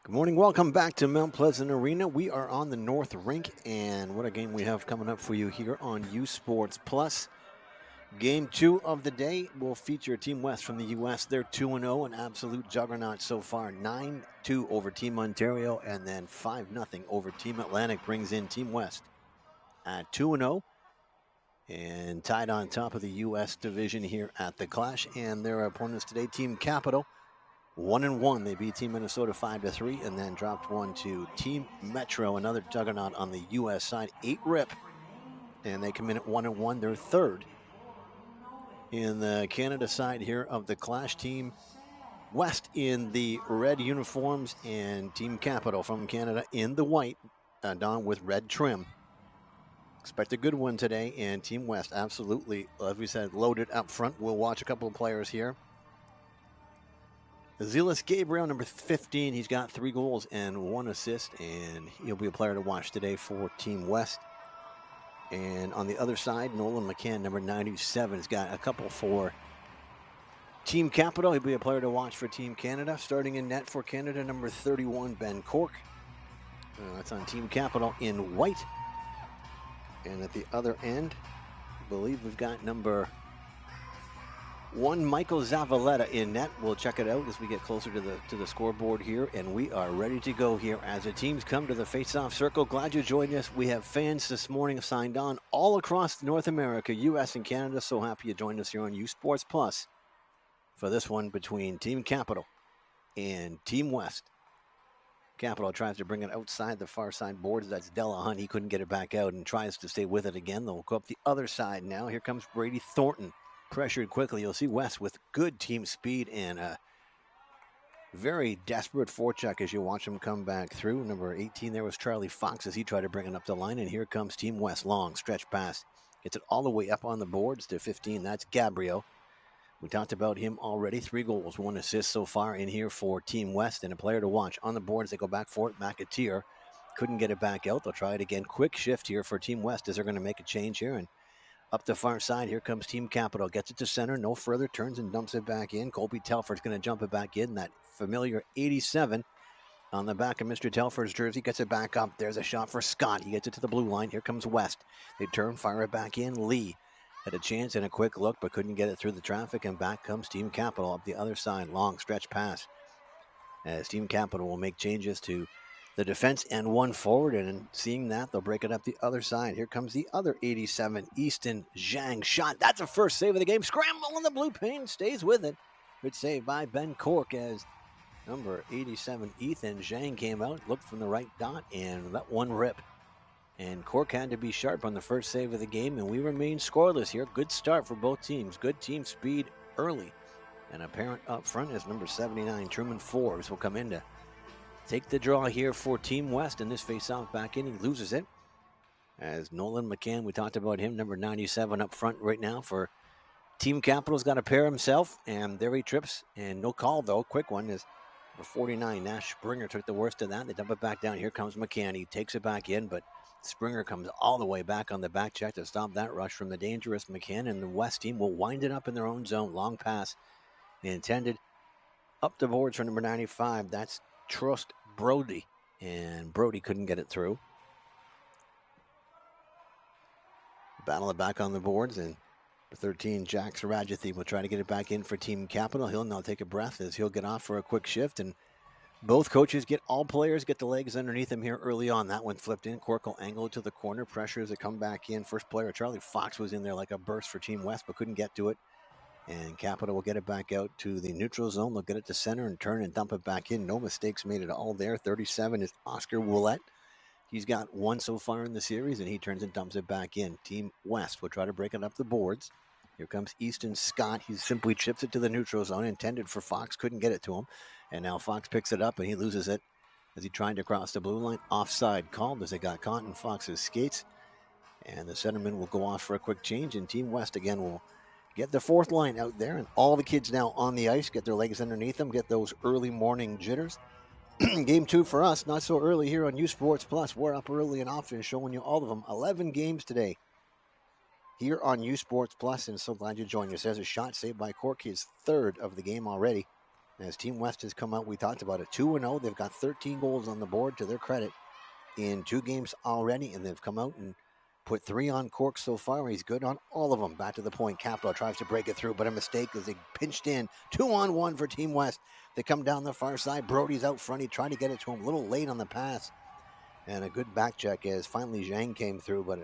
Good morning. Welcome back to Mount Pleasant Arena. We are on the North Rink, and what a game we have coming up for you here on U Sports Plus. Game 2 of the day will feature Team West from the U.S. They're 2-0, an absolute juggernaut so far. 9-2 over Team Ontario, and then 5-0 over Team Atlantic brings in Team West at 2-0 and tied on top of the U.S. division here at the Clash. And their opponents today, Team Capital, 1-1. They beat Team Minnesota 5-3 and then dropped one to Team Metro, another juggernaut on the U.S. side, 8-rip. And they come in at 1-1. They're third in the Canada side here of the Clash. Team West in the red uniforms and Team Capital from Canada in the white, donned with red trim. Expect a good one today, and Team West absolutely, as we said, loaded up front. We'll watch a couple of players here. Zealous Gabriel, number 15, he's got 3 goals and 1 assist, and he'll be a player to watch today for Team West. And on the other side, Nolan McCann, number 97, has got a couple for Team Capital. He'll be a player to watch for Team Canada. Starting in net for Canada, number 31, Ben Cork. That's on Team Capital in white. And at the other end, I believe we've got number 1, Michael Zavaleta in net. We'll check it out as we get closer to the scoreboard here, and we are ready to go here as the teams come to the face-off circle. Glad you joined us. We have fans this morning signed on all across North America, U.S. and Canada. So happy you joined us here on U Sports Plus for this one between Team Capital and Team West. Capital tries to bring it outside the far side boards. That's Della Hunt. He couldn't get it back out and tries to stay with it again. They'll go up the other side now. Here comes Brady Thornton. Pressured quickly. You'll see West with good team speed and a very desperate forecheck as you watch him come back through. Number 18 there was Charlie Fox as he tried to bring it up the line. And here comes Team West. Long stretch pass. Gets it all the way up on the boards to 15. That's Gabriel. We talked about him already. 3 goals, 1 assist so far in here for Team West, and a player to watch. On the boards, they go back for it. McAteer couldn't get it back out. They'll try it again. Quick shift here for Team West as they're going to make a change here. And up the far side, here comes Team Capital. Gets it to center, no further, turns and dumps it back in. Colby Telford's going to jump it back in. That familiar 87 on the back of Mr. Telford's jersey. Gets it back up. There's a shot for Scott. He gets it to the blue line. Here comes West. They turn, fire it back in. Lee had a chance and a quick look, but couldn't get it through the traffic, and back comes Team Capital up the other side. Long stretch pass as Team Capital will make changes to the defense and 1 forward, and seeing that, they'll break it up the other side. Here comes the other 87, Easton Zhang. Shot. That's the first save of the game. Scramble on the blue paint. Stays with it. Good save by Ben Cork as number 87, Ethan Zhang, came out, looked from the right dot, and let one rip. And Cork had to be sharp on the first save of the game, and we remain scoreless here. Good start for both teams. Good team speed early. And apparent up front is number 79, Truman Forbes, will come in to take the draw here for Team West in this face-off back in. He loses it. As Nolan McCann, we talked about him, number 97 up front right now for Team Capital's got a pair himself, and there he trips. And no call, though. Quick one is number 49, Nash Springer took the worst of that. They dump it back down. Here comes McCann. He takes it back in, but Springer comes all the way back on the back check to stop that rush from the dangerous McCann, and the West team will wind it up in their own zone. Long pass intended up the boards for number 95. That's Trust Brody, and Brody couldn't get it through. Battle it back on the boards, and 13, Jack Sarajathi will try to get it back in for Team Capital. He'll now take a breath as he'll get off for a quick shift, and both coaches all players get the legs underneath them here early on. That one flipped in. Cork will angle to the corner. Pressures to come back in. First player, Charlie Fox, was in there like a burst for Team West, but couldn't get to it. And Capital will get it back out to the neutral zone. They'll get it to center and turn and dump it back in. No mistakes made at all there. 37 is Oscar Willett. He's got 1 so far in the series, and he turns and dumps it back in. Team West will try to break it up the boards. Here comes Easton Scott. He simply chips it to the neutral zone, intended for Fox. Couldn't get it to him. And now Fox picks it up, and he loses it as he tried to cross the blue line. Offside called as it got caught in Fox's skates. And the centerman will go off for a quick change, and Team West again will get the 4th line out there. And all the kids now on the ice, get their legs underneath them, get those early morning jitters. Game 2 for us, not so early here on U Sports Plus. We're up early and often showing you all of them. 11 games today here on U Sports Plus, and so glad you joined us. There's a shot saved by Cork, his 3rd of the game already. As Team West has come out, we talked about it, 2-0. They've got 13 goals on the board to their credit in 2 games already, and they've come out and put 3 on Cork so far. He's good on all of them. Back to the point. Capital tries to break it through, but a mistake as they pinched in. 2-on-1 for Team West. They come down the far side. Brody's out front. He tried to get it to him. A little late on the pass. And a good back check as finally Zhang came through, but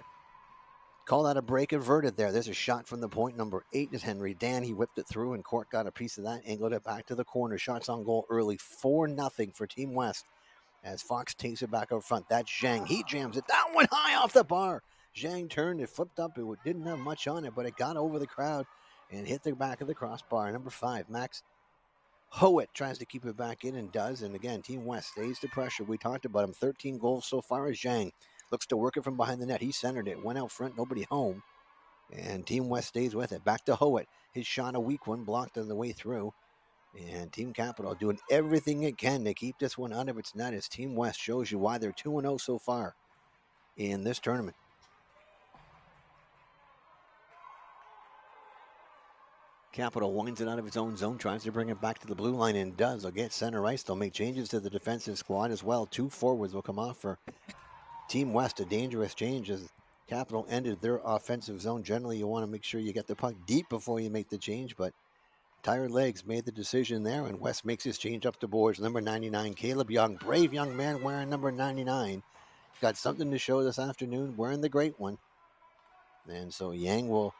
call that a break averted there. There's a shot from the point. Number 8 is Henry Dan. He whipped it through, and Cork got a piece of that, angled it back to the corner. Shots on goal early. 4-0 for Team West as Fox takes it back out front. That's Zhang. He jams it. That went high off the bar. Zhang turned, it flipped up. It didn't have much on it, but it got over the crowd and hit the back of the crossbar. Number 5, Max Howitt tries to keep it back in and does. And again, Team West stays the pressure. We talked about him. 13 goals so far as Zhang looks to work it from behind the net. He centered it, went out front, nobody home. And Team West stays with it. Back to Howitt. His shot, a weak one, blocked on the way through. And Team Capital doing everything it can to keep this one out of its net as Team West shows you why they're 2-0 so far in this tournament. Capital winds it out of its own zone, tries to bring it back to the blue line, and does. They'll get center ice. They'll make changes to the defensive squad as well. 2 forwards will come off for Team West. A dangerous change as Capital ended their offensive zone. Generally, you want to make sure you get the puck deep before you make the change, but tired legs made the decision there, and West makes his change up the boards. Number 99, Caleb Young, brave young man wearing number 99. Got something to show this afternoon, wearing the great one. And so Yang will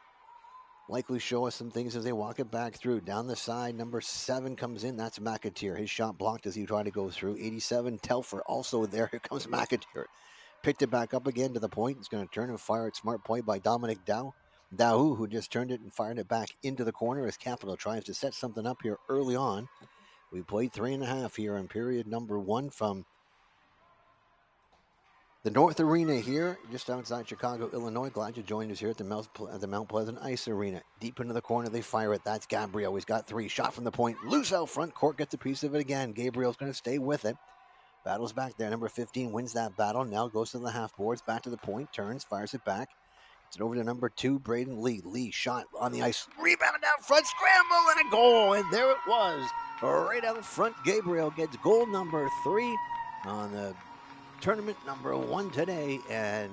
likely show us some things as they walk it back through. Down the side, number 7 comes in. That's McAteer. His shot blocked as he tried to go through. 87, Telfer also there. Here comes McAteer. Picked it back up again to the point. He's going to turn and fire it. Smart play by Dominic Dahu, who just turned it and fired it back into the corner as Capital tries to set something up here early on. We played 3.5 here in period number 1 from the North Arena here, just outside Chicago, Illinois. Glad you joined us here at the Mount Pleasant Ice Arena. Deep into the corner, they fire it. That's Gabriel. He's got 3. Shot from the point. Loose out front. Cork gets a piece of it again. Gabriel's going to stay with it. Battles back there. Number 15 wins that battle. Now goes to the half boards. Back to the point. Turns. Fires it back. Gets it over to number 2, Braden Lee. Lee shot on the ice. Rebounded down front. Scramble and a goal. And there it was. Right out front. Gabriel gets goal number 3 on the tournament number 1 today, and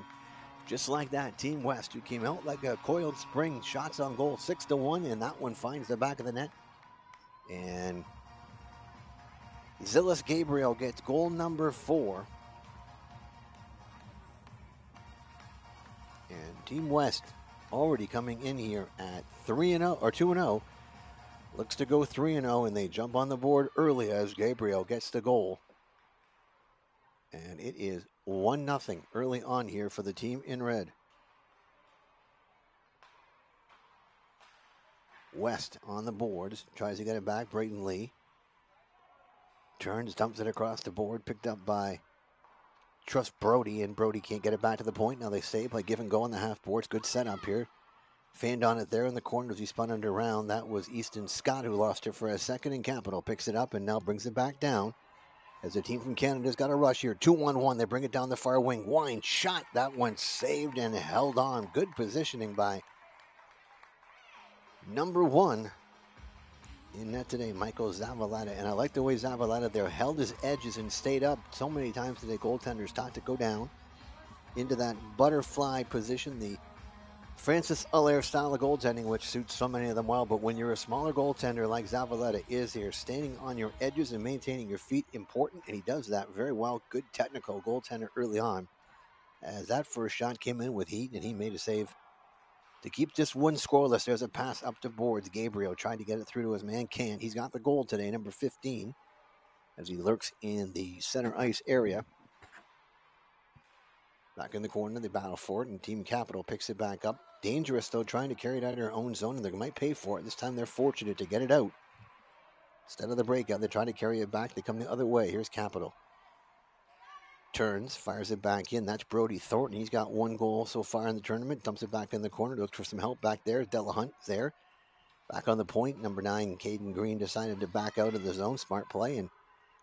just like that, Team West, who came out like a coiled spring, shots on goal 6-1, and that one finds the back of the net. And Zillis Gabriel gets goal number 4. And Team West already coming in here at 3-0 or 2-0. Looks to go 3-0, and they jump on the board early as Gabriel gets the goal. And it is 1-0 early on here for the team in red. West on the boards, tries to get it back. Brayton Lee turns, dumps it across the board, picked up by Trust Brody, and Brody can't get it back to the point. Now they save by give and go on the half boards. Good setup here. Fanned on it there in the corner as he spun it around. That was Easton Scott who lost it for a second, and Capital picks it up and now brings it back down. As the team from Canada's got a rush here. 2-1-1. They bring it down the far wing. Wine shot. That one saved and held on. Good positioning by number 1 in net today, Michael Zavaleta. And I like the way Zavaleta there held his edges and stayed up. So many times today, goaltenders taught to go down into that butterfly position. The Francis Allaire style of goaltending, which suits so many of them well, but when you're a smaller goaltender like Zavaleta is here, standing on your edges and maintaining your feet, important, and he does that very well. Good technical goaltender early on, as that first shot came in with heat, and he made a save to keep this one scoreless. There's a pass up the boards. Gabriel tried to get it through to his man, Can't. He's got the goal today, number 15, as he lurks in the center ice area. Back in the corner, they battle for it, and Team Capital picks it back up. Dangerous, though, trying to carry it out of their own zone, and they might pay for it. This time they're fortunate to get it out. Instead of the breakout, they try to carry it back. They come the other way. Here's Capital. Turns, fires it back in. That's Brody Thornton. He's got 1 goal so far in the tournament. Dumps it back in the corner. Looks for some help back there. Delahunt there. Back on the point. Number 9, Caden Green decided to back out of the zone. Smart play and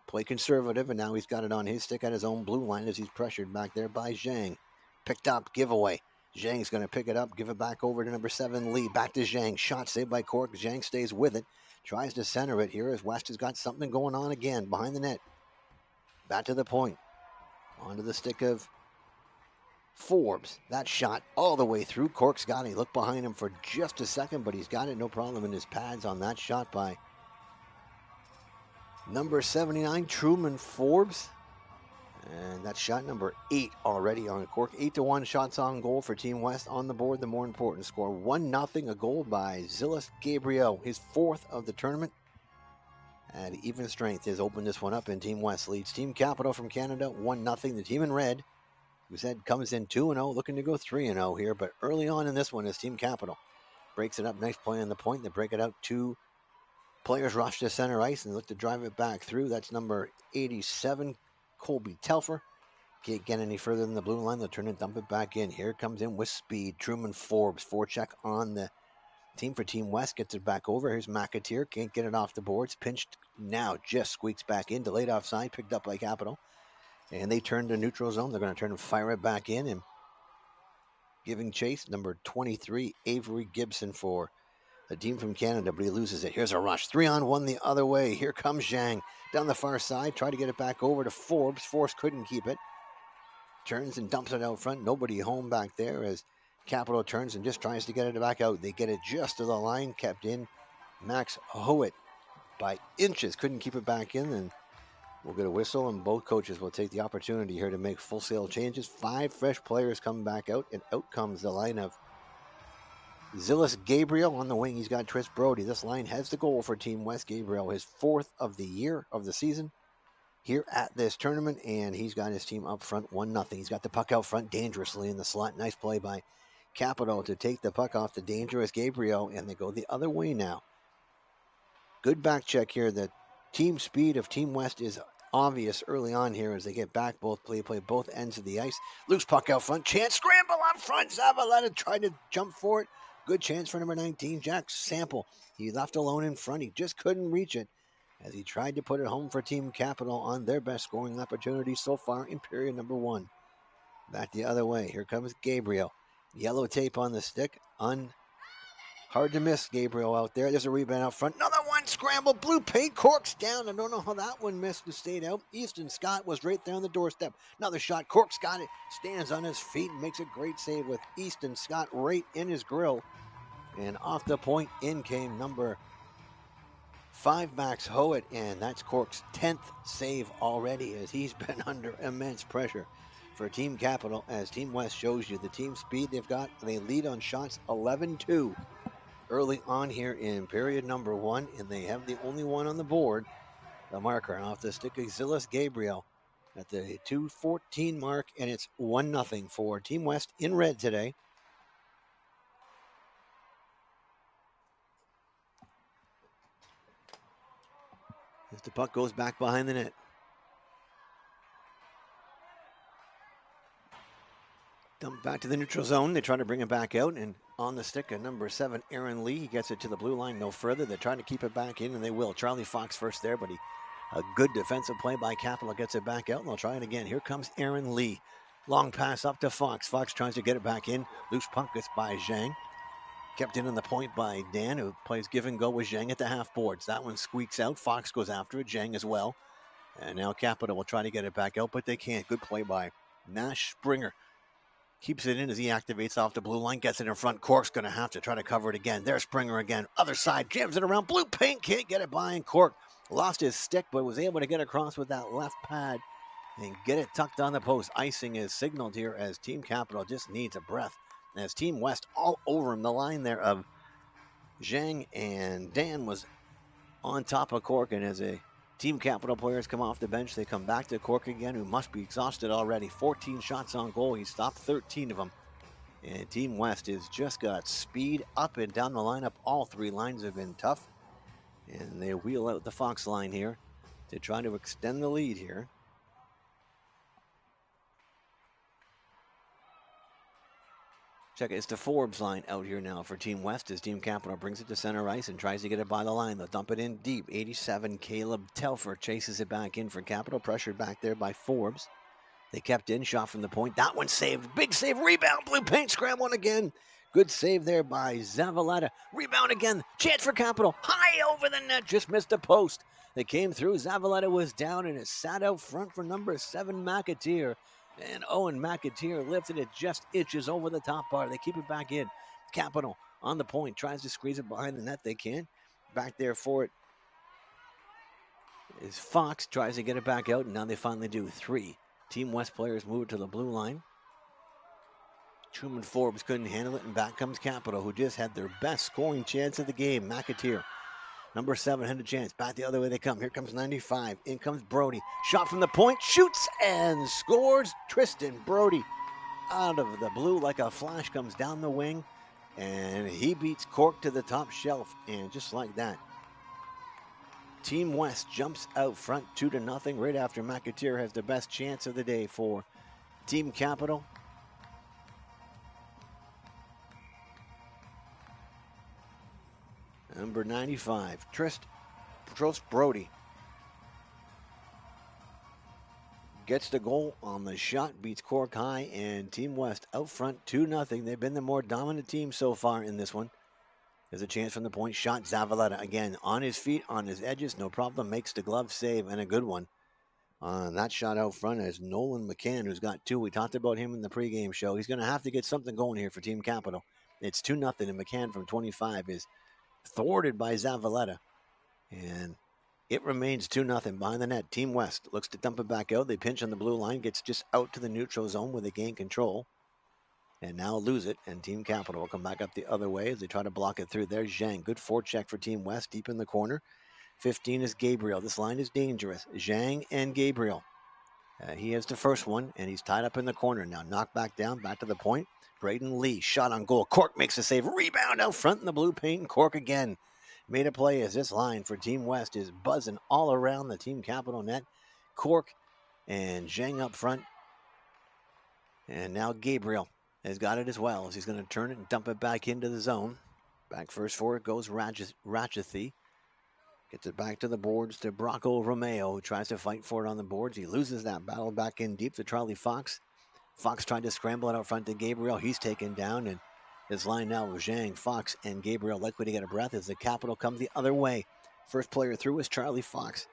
play conservative, and now he's got it on his stick at his own blue line as he's pressured back there by Zhang. Picked up, giveaway. Zhang's going to pick it up, give it back over to number 7, Lee. Back to Zhang. Shot saved by Cork. Zhang stays with it. Tries to center it here as West has got something going on again behind the net. Back to the point. Onto the stick of Forbes. That shot all the way through. Cork's got it. He looked behind him for just a second, but he's got it no problem in his pads on that shot by number 79, Truman Forbes. And that's shot number 8 already on Cork. 8-1 shots on goal for Team West on the board. The more important score, 1-0, a goal by Zilis Gabriel, his 4th of the tournament. At even strength has opened this one up, and Team West leads Team Capital from Canada 1-0. The team in red, who said comes in 2-0, looking to go 3-0 here. But early on in this one is Team Capital. Breaks it up, nice play on the point. They break it out. 2 players rush to center ice and look to drive it back through. That's number 87, Colby Telfer. Can't get any further than the blue line. They'll turn and dump it back in. Here comes in with speed Truman Forbes. Forecheck on the team for Team West. Gets it back over. Here's McAteer. Can't get it off the boards. Pinched now. Just squeaks back in. Delayed offside. Picked up by Capital. And they turn to neutral zone. They're going to turn and fire it back in. And giving chase, number 23, Avery Gibson for the team from Canada, but he loses it. Here's a rush. 3-on-1 the other way. Here comes Zhang down the far side. Try to get it back over to Forbes. Forbes couldn't keep it. Turns and dumps it out front. Nobody home back there as Capital turns and just tries to get it back out. They get it just to the line. Kept in. Max Howitt by inches. Couldn't keep it back in. And we'll get a whistle, and both coaches will take the opportunity here to make full sail changes. 5 fresh players come back out, and out comes the line of Zilis Gabriel on the wing. He's got Tris Brody. This line has the goal for Team West. Gabriel, his 4th of the year, of the season here at this tournament, and he's got his team up front 1-0. He's got the puck out front dangerously in the slot. Nice play by Capital to take the puck off the dangerous Gabriel, and they go the other way now. Good back check here. The team speed of Team West is obvious early on here as they get back. Both play both ends of the ice. Loose puck out front. Chance scramble up front. Zavaleta tried to jump for it. Good chance for number 19, Jack Sample. He left alone in front. He just couldn't reach it as he tried to put it home for Team Capital on their best scoring opportunity so far in period number 1. Back the other way. Here comes Gabriel. Yellow tape on the stick. Hard to miss Gabriel out there. There's a rebound out front. Another one scramble. Blue paint. Cork's down. I don't know how that one missed and stayed out. Easton Scott was right there on the doorstep. Another shot. Cork's got it. Stands on his feet and makes a great save with Easton Scott right in his grill. And off the point, in came number 5, Max Howitt. And that's Cork's 10th save already as he's been under immense pressure for Team Capital. As Team West shows you the team speed they've got. They lead on shots 11-2. Early on here in period number 1, and they have the only one on the board, the marker off the stick of Zilis Gabriel at the 2:14 mark, and it's 1-0 for Team West in red today. As the puck goes back behind the net. Dumped back to the neutral zone. They try to bring it back out, and on the stick of number 7, Aaron Lee. He gets it to the blue line no further. They're trying to keep it back in, and they will. Charlie Fox first there, but a good defensive play by Capital gets it back out, and they'll try it again. Here comes Aaron Lee. Long pass up to Fox. Fox tries to get it back in. Loose puck gets by Zhang. Kept in on the point by Dan, who plays give and go with Zhang at the half boards. That one squeaks out. Fox goes after it. Zhang as well. And now Capital will try to get it back out, but they can't. Good play by Nash Springer. Keeps it in as he activates off the blue line. Gets it in front. Cork's going to have to try to cover it again. There's Springer again. Other side. Jams it around. Blue paint. Can't get it by. And Cork lost his stick, but was able to get across with that left pad and get it tucked on the post. Icing is signaled here as Team Capital just needs a breath. As Team West all over him. The line there of Zhang and Dan was on top of Cork. And as a Team Capital players come off the bench, they come back to Cork again, who must be exhausted already. 14 shots on goal. He stopped 13 of them. And Team West has just got speed up and down the lineup. All 3 lines have been tough. And they wheel out the Fox line here to try to extend the lead here. Check it. It's the Forbes line out here now for Team West as Team Capital brings it to center ice and tries to get it by the line. They'll dump it in deep. 87, Caleb Telfer chases it back in for Capital. Pressured back there by Forbes. They kept in, shot from the point. That one saved. Big save, rebound, blue paint, scramble again. Good save there by Zavaleta. Rebound again. Chance for Capital. High over the net. Just missed a post. They came through. Zavaleta was down, and it sat out front for number 7, McAteer. And Owen McAteer lifted it, just inches over the top bar. They keep it back in. Capital on the point. Tries to squeeze it behind the net. They can't. Back there for it is Fox. Tries to get it back out, and now they finally do. 3 Team West players move to the blue line. Truman Forbes couldn't handle it, and back comes Capital, who just had their best scoring chance of the game. McAteer, number 7, had a chance. Back the other way they come. Here comes 95. In comes Brody. Shot from the point, shoots and scores. Tristan Brody, out of the blue like a flash, comes down the wing, and he beats Cork to the top shelf. And just like that, Team West jumps out front 2-0 right after McAteer has the best chance of the day for Team Capital. Number 95, Trost Brody gets the goal on the shot, beats Cork High, and Team West out front 2-0. They've been the more dominant team so far in this one. There's a chance from the point. Shot, Zavaleta again on his feet, on his edges, no problem. Makes the glove save, and a good one. That shot out front is Nolan McCann, who's got 2. We talked about him in the pregame show. He's going to have to get something going here for Team Capital. It's 2-0, and McCann from 25 is thwarted by Zavaleta. And it remains 2-0 behind the net. Team West looks to dump it back out. They pinch on the blue line, gets just out to the neutral zone where they gain control. And now lose it, and Team Capital will come back up the other way as they try to block it through. There's Zhang. Good forecheck for Team West, deep in the corner. 15 is Gabriel. This line is dangerous. Zhang and Gabriel. He has the first one, and he's tied up in the corner now. Knocked back down, back to the point. Braden Lee, shot on goal. Cork makes a save. Rebound out front in the blue paint, and Cork again made a play as this line for Team West is buzzing all around the Team Capital net. Cork and Zhang up front. And now Gabriel has got it as well as he's going to turn it and dump it back into the zone. Back first for it goes Ratchethy. Gets it back to the boards to Brocco Romeo, who tries to fight for it on the boards. He loses that battle back in deep to Charlie Fox. Fox tried to scramble it out front to Gabriel. He's taken down, and this line now with Zhang, Fox, and Gabriel likely to get a breath as the Capital comes the other way. First player through is Charlie Fox.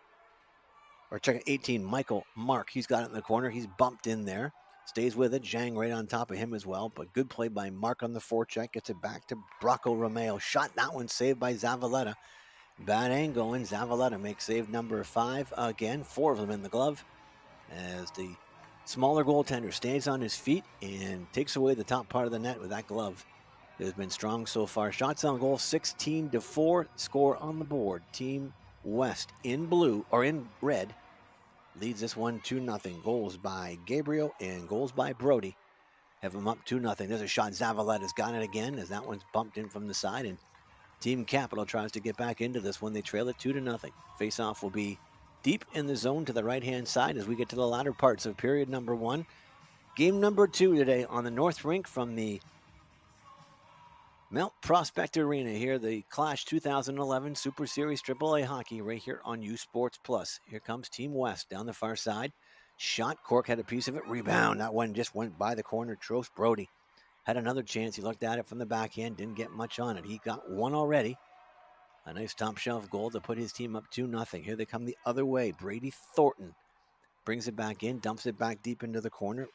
Or check it, 18, Michael Mark. He's got it in the corner. He's bumped in there. Stays with it. Zhang right on top of him as well. But good play by Mark on the forecheck. Gets it back to Brocco Romeo. Shot that one saved by Zavaleta. Bad angle, and Zavaleta makes save number 5 again. 4 of them in the glove as the smaller goaltender stays on his feet and takes away the top part of the net with that glove. It has been strong so far. Shots on goal 16-4. Score on the board. Team West in blue, or in red, leads this one 2-0. Goals by Gabriel and goals by Brody have them up 2-0. There's a shot. Zavaleta's got it again as that one's bumped in from the side, and Team Capital tries to get back into this one. They trail it 2-0. Face-off will be deep in the zone to the right-hand side as we get to the latter parts of period number 1. Game number 2 today on the North Rink from the Mount Prospect Arena here. The Clash 2011 Super Series AAA Hockey right here on U Sports Plus. Here comes Team West down the far side. Shot. Cork had a piece of it. Rebound. That one just went by the corner. Trost Brody had another chance. He looked at it from the backhand. Didn't get much on it. He got one already. A nice top shelf goal to put his team up 2-0. Here they come the other way. Brady Thornton brings it back in. Dumps it back deep into the corner.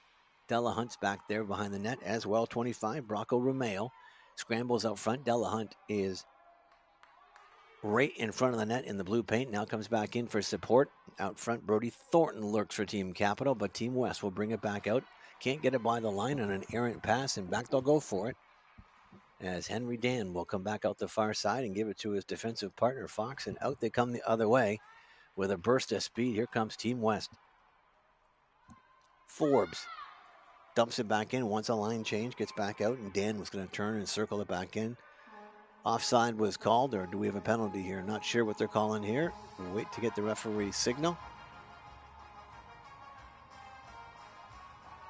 Delahunt's back there behind the net as well. 25. Brocco Romeo scrambles out front. Delahunt is right in front of the net in the blue paint. Now comes back in for support. Out front, Brody Thornton lurks for Team Capital, but Team West will bring it back out. Can't get it by the line on an errant pass, and back they'll go for it. As Henry Dan will come back out the far side and give it to his defensive partner, Fox, and out they come the other way with a burst of speed. Here comes Team West. Forbes dumps it back in, wants a line change, gets back out, and Dan was going to turn and circle it back in. Offside was called, or do we have a penalty here? Not sure what they're calling here. We'll wait to get the referee's signal.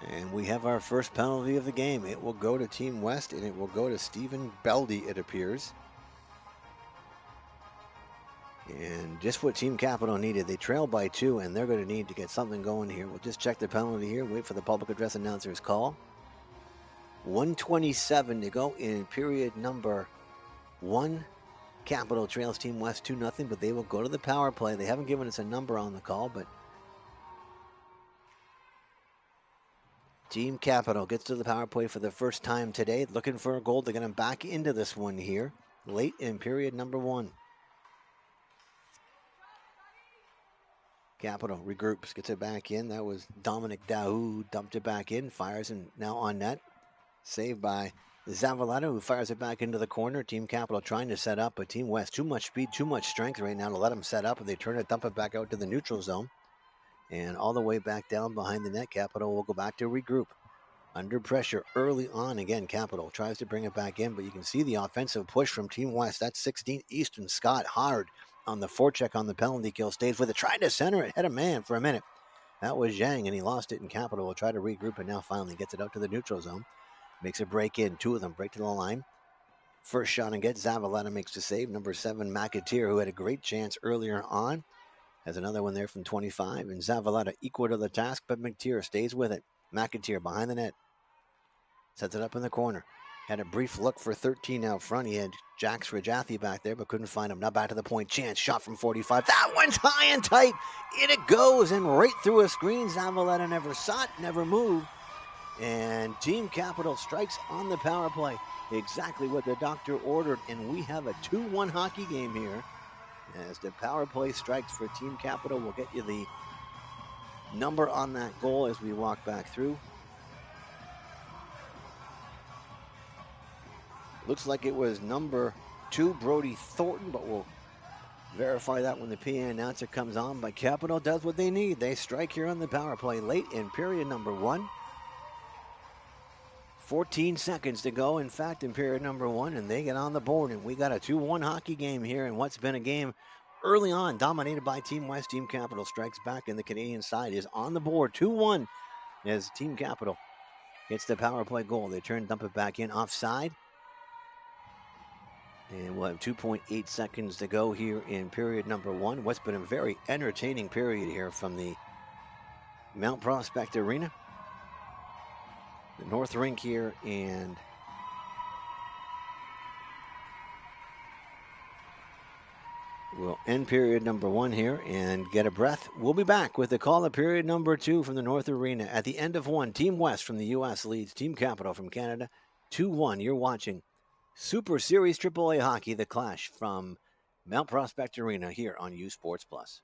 And we have our first penalty of the game. It will go to Team West, and it will go to Stephen Beldy, it appears. And just what Team Capital needed. They trail by 2, and they're going to need to get something going here. We'll just check the penalty here, wait for the public address announcer's call. 1:27 to go in period number 1. Capital trails Team West 2-0, but they will go to the power play. They haven't given us a number on the call, but Team Capital gets to the power play for the first time today, looking for a goal to get them back into this one here, late in period number 1. Capital regroups, gets it back in. That was Dominic Dahu, dumped it back in, fires, and now on net. Saved by Zavaleta, who fires it back into the corner. Team Capital trying to set up, but Team West, too much speed, too much strength right now to let them set up. And they turn it, dump it back out to the neutral zone. And all the way back down behind the net, Capital will go back to regroup. Under pressure early on again, Capital tries to bring it back in, but you can see the offensive push from Team West. That's 16th Easton Scott hard on the forecheck on the penalty kill. Stays with it, tried to center it, had a man for a minute. That was Zhang, and he lost it, and Capital will try to regroup, and now finally gets it out to the neutral zone. Makes a break in. 2 of them break to the line. First shot and gets Zavaleta makes the save. Number 7, McAteer, who had a great chance earlier on, has another one there from 25. And Zavaleta equal to the task, but McAteer stays with it. McAteer behind the net. Sets it up in the corner. Had a brief look for 13 out front. He had Jax Rajathi back there, but couldn't find him. Now back to the point. Chance. Shot from 45. That one's high and tight. In it goes, and right through a screen. Zavaleta never saw it, never moved. And Team Capital strikes on the power play. Exactly what the doctor ordered. And we have a 2-1 hockey game here. As the power play strikes for Team Capital, we'll get you the number on that goal as we walk back through. Looks like it was number 2, Brody Thornton, but we'll verify that when the PA announcer comes on. But Capital does what they need. They strike here on the power play late in period number 1. 14 seconds to go, in fact, in period number 1, and they get on the board, and we got a 2-1 hockey game here in what's been a game early on dominated by Team West. Team Capital strikes back, and the Canadian side is on the board 2-1 as Team Capital gets the power play goal. They turn, dump it back in offside, and we'll have 2.8 seconds to go here in period number 1. What's been a very entertaining period here from the Mount Prospect Arena. The North Rink here, and we'll end period number 1 here and get a breath. We'll be back with the call of period number 2 from the North Arena. At the end of 1, Team West from the U.S. leads Team Capital from Canada 2-1. You're watching Super Series AAA Hockey, the clash from Mount Prospect Arena here on U Sports Plus.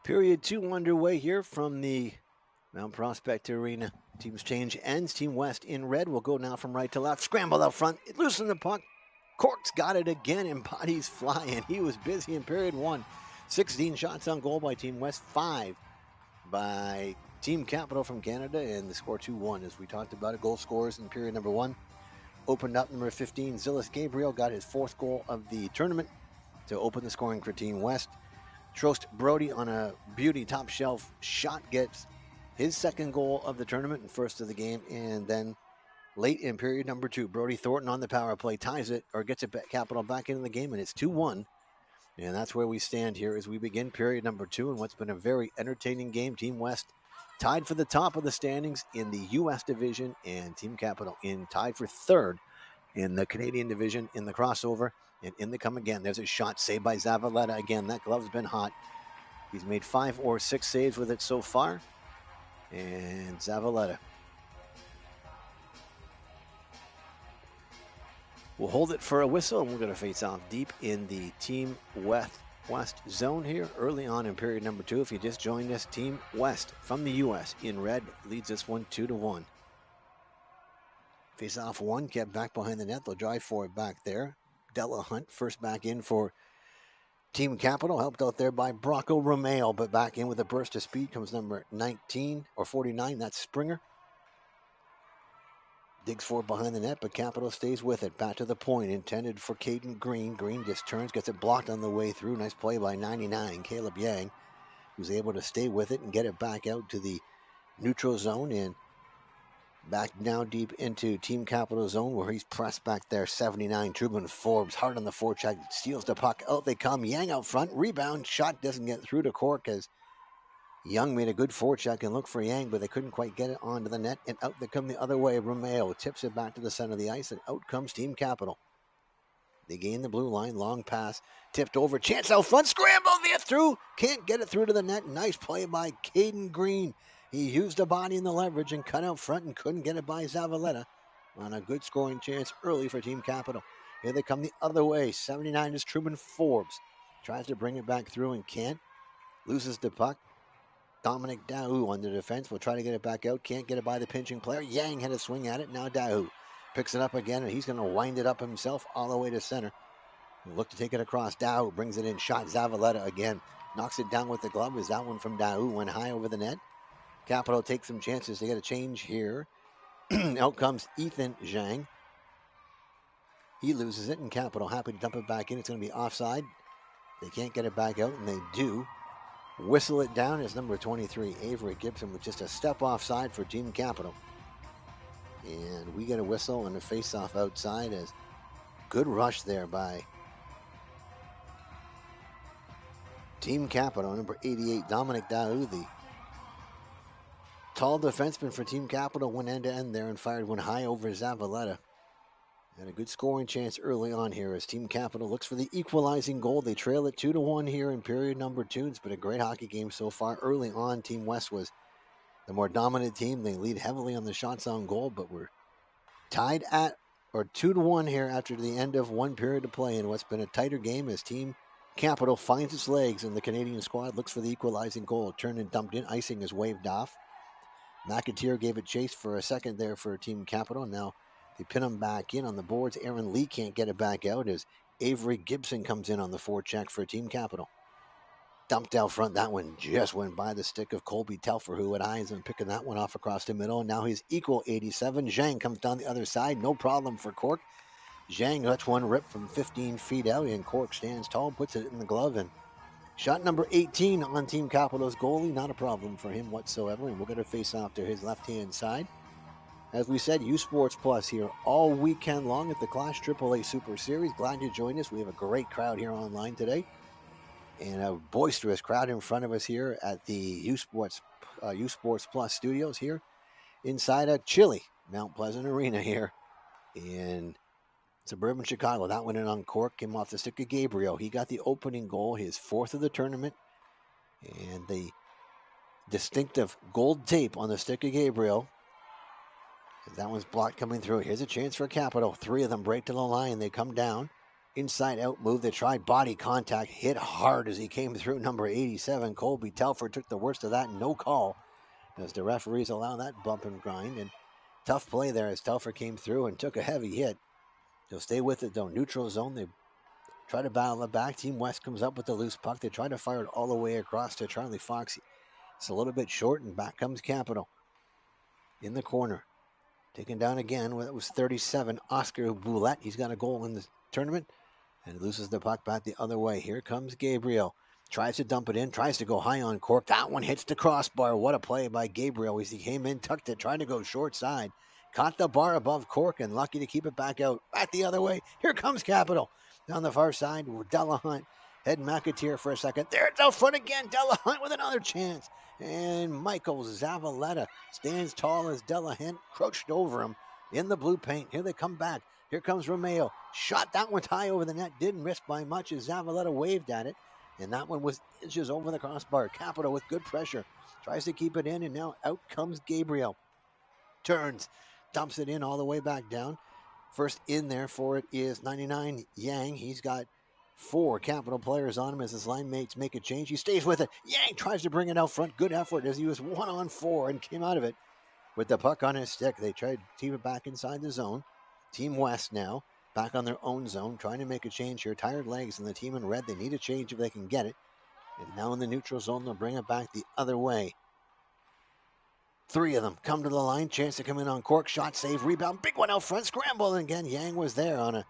Period 2 underway here from the Mount Prospect Arena. Teams change ends. Team West in red will go now from right to left. Scramble out front. Loosen the puck. Cork's got it again, and bodies fly, and he was busy in period 1. 16 shots on goal by Team West, 5 by Team Capital from Canada, and the score 2-1 as we talked about it. Goal scorers in period number 1. Opened up number 15, Zillis Gabriel got his 4th goal of the tournament to open the scoring for Team West. Trost Brody on a beauty top shelf shot gets his second goal of the tournament and first of the game. And then late in period number 2, Brody Thornton on the power play ties it or gets it Capital back into the game, and it's 2-1. And that's where we stand here as we begin period number 2 in what's been a very entertaining game. Team West tied for the top of the standings in the U.S. division, and Team Capital tied for third in the Canadian division in the crossover. And in the come again, there's a shot saved by Zavaleta. Again, that glove's been hot. He's made 5 or 6 saves with it so far. And Zavaleta will hold it for a whistle, and we're going to face off deep in the Team West zone here early on in period number 2. If you just joined us, Team West from the U.S. in red leads this one 2-1. Face off 1, kept back behind the net. They'll drive for it back there. Della Hunt first back in for Team Capital, helped out there by Brocco Romeo, but back in with a burst of speed comes number 19 or 49. That's Springer. Digs for it behind the net, but Capital stays with it. Back to the point, intended for Caden Green. Green just turns, gets it blocked on the way through. Nice play by 99, Caleb Yang, who's able to stay with it and get it back out to the neutral zone and back now deep into Team Capital zone where he's pressed back there. 79, Truman Forbes, hard on the forecheck, steals the puck. Out they come. Yang out front, rebound, shot doesn't get through to Cork as Young made a good forecheck and looked for Yang, but they couldn't quite get it onto the net. And out they come the other way. Romeo tips it back to the center of the ice, and out comes Team Capital. They gain the blue line, long pass, tipped over, chance out front, scramble, get through, can't get it through to the net. Nice play by Caden Green. He used the body and the leverage and cut out front and couldn't get it by Zavaleta on a good scoring chance early for Team Capital. Here they come the other way. 79 is Truman Forbes. Tries to bring it back through and can't. Loses the puck. Dominic Dahu on the defense will try to get it back out. Can't get it by the pinching player. Yang had a swing at it. Now Dahu picks it up again, and he's going to wind it up himself all the way to center. Look to take it across. Dahu brings it in. Shot Zavaleta again. Knocks it down with the glove. Is that one from Dahu? Went high over the net. Capital takes some chances. They get a change here. Out comes Ethan Zhang. He loses it, and Capital happy to dump it back in. It's going to be offside. They can't get it back out, and they do. Whistle it down as number 23, Avery Gibson, with just a step offside for Team Capital. And we get a whistle and a face-off outside as good rush there by Team Capital. Number 88, Dominic Dahu, the tall defenseman for Team Capital, went end-to-end there and fired one high over Zavaleta. And a good scoring chance early on here as Team Capital looks for the equalizing goal. They trail it 2-1 here in period number 2. It's been a great hockey game so far. Early on, Team West was the more dominant team. They lead heavily on the shots on goal, but we're tied at or 2-1 here after the end of one period of play in what's been a tighter game as Team Capital finds its legs and the Canadian squad looks for the equalizing goal. Turned and dumped in. Icing is waved off. McAteer gave it chase for a second there for Team Capital. Now they pin him back in on the boards. Aaron Lee can't get it back out as Avery Gibson comes in on the forecheck for Team Capital. Dumped out front. That one just went by the stick of Colby Telfer, who had eyes on picking that one off across the middle. And now he's equal 87. Zhang comes down the other side. No problem for Cork. Zhang lets one rip from 15 feet out, and Cork stands tall, puts it in the glove, and shot number 18 on Team Capital's goalie. Not a problem for him whatsoever, and we're going to face off to his left-hand side. As we said, U Sports Plus here all weekend long at the Clash AAA Super Series. Glad you joined us. We have a great crowd here online today, and a boisterous crowd in front of us here at the U Sports Plus studios here inside a chilly Mount Pleasant Arena here in suburban Chicago. That one in on Cork, came off the stick of Gabriel. He got the opening goal, his 4th of the tournament, and the distinctive gold tape on the stick of Gabriel. That one's blocked coming through. Here's a chance for Capital. 3 of them break to the line. They come down. Inside out move. They tried body contact. Hit hard as he came through. Number 87, Colby Telfer, took the worst of that. No call as the referees allow that bump and grind. And tough play there as Telfer came through and took a heavy hit. He'll stay with it though. Neutral zone. They try to battle it back. Team West comes up with the loose puck. They try to fire it all the way across to Charlie Fox. It's a little bit short, and back comes Capital in the corner. Taken down again. Well, that was 37, Oscar Boulette. He's got a goal in the tournament and loses the puck back the other way. Here comes Gabriel. Tries to dump it in, tries to go high on Cork. That one hits the crossbar. What a play by Gabriel as he came in, tucked it, trying to go short side. Caught the bar above Cork and lucky to keep it back out. Back the other way. Here comes Capital. Down the far side, Delahunt. Head McAteer for a second. There it's out front again. Delahunt with another chance. And Michael Zavaleta stands tall as Delahunt, crouched over him in the blue paint. Here they come back. Here comes Romeo. Shot that one high over the net. Didn't miss by much as Zavaleta waved at it. And that one was inches over the crossbar. Capital with good pressure. Tries to keep it in, and now out comes Gabriel. Turns, dumps it in all the way back down. First in there for it is 99 Yang. He's got 4 Capital players on him as his line mates make a change. He stays with it. Yang tries to bring it out front. Good effort as he was 1-on-4 and came out of it with the puck on his stick. They tried to keep it back inside the zone. Team West now back on their own zone, trying to make a change here. Tired legs, and the team in red, they need a change if they can get it. And now in the neutral zone, they'll bring it back the other way. 3 of them come to the line. Chance to come in on Cork. Shot, save, rebound. Big one out front. Scramble. And again, Yang was there on a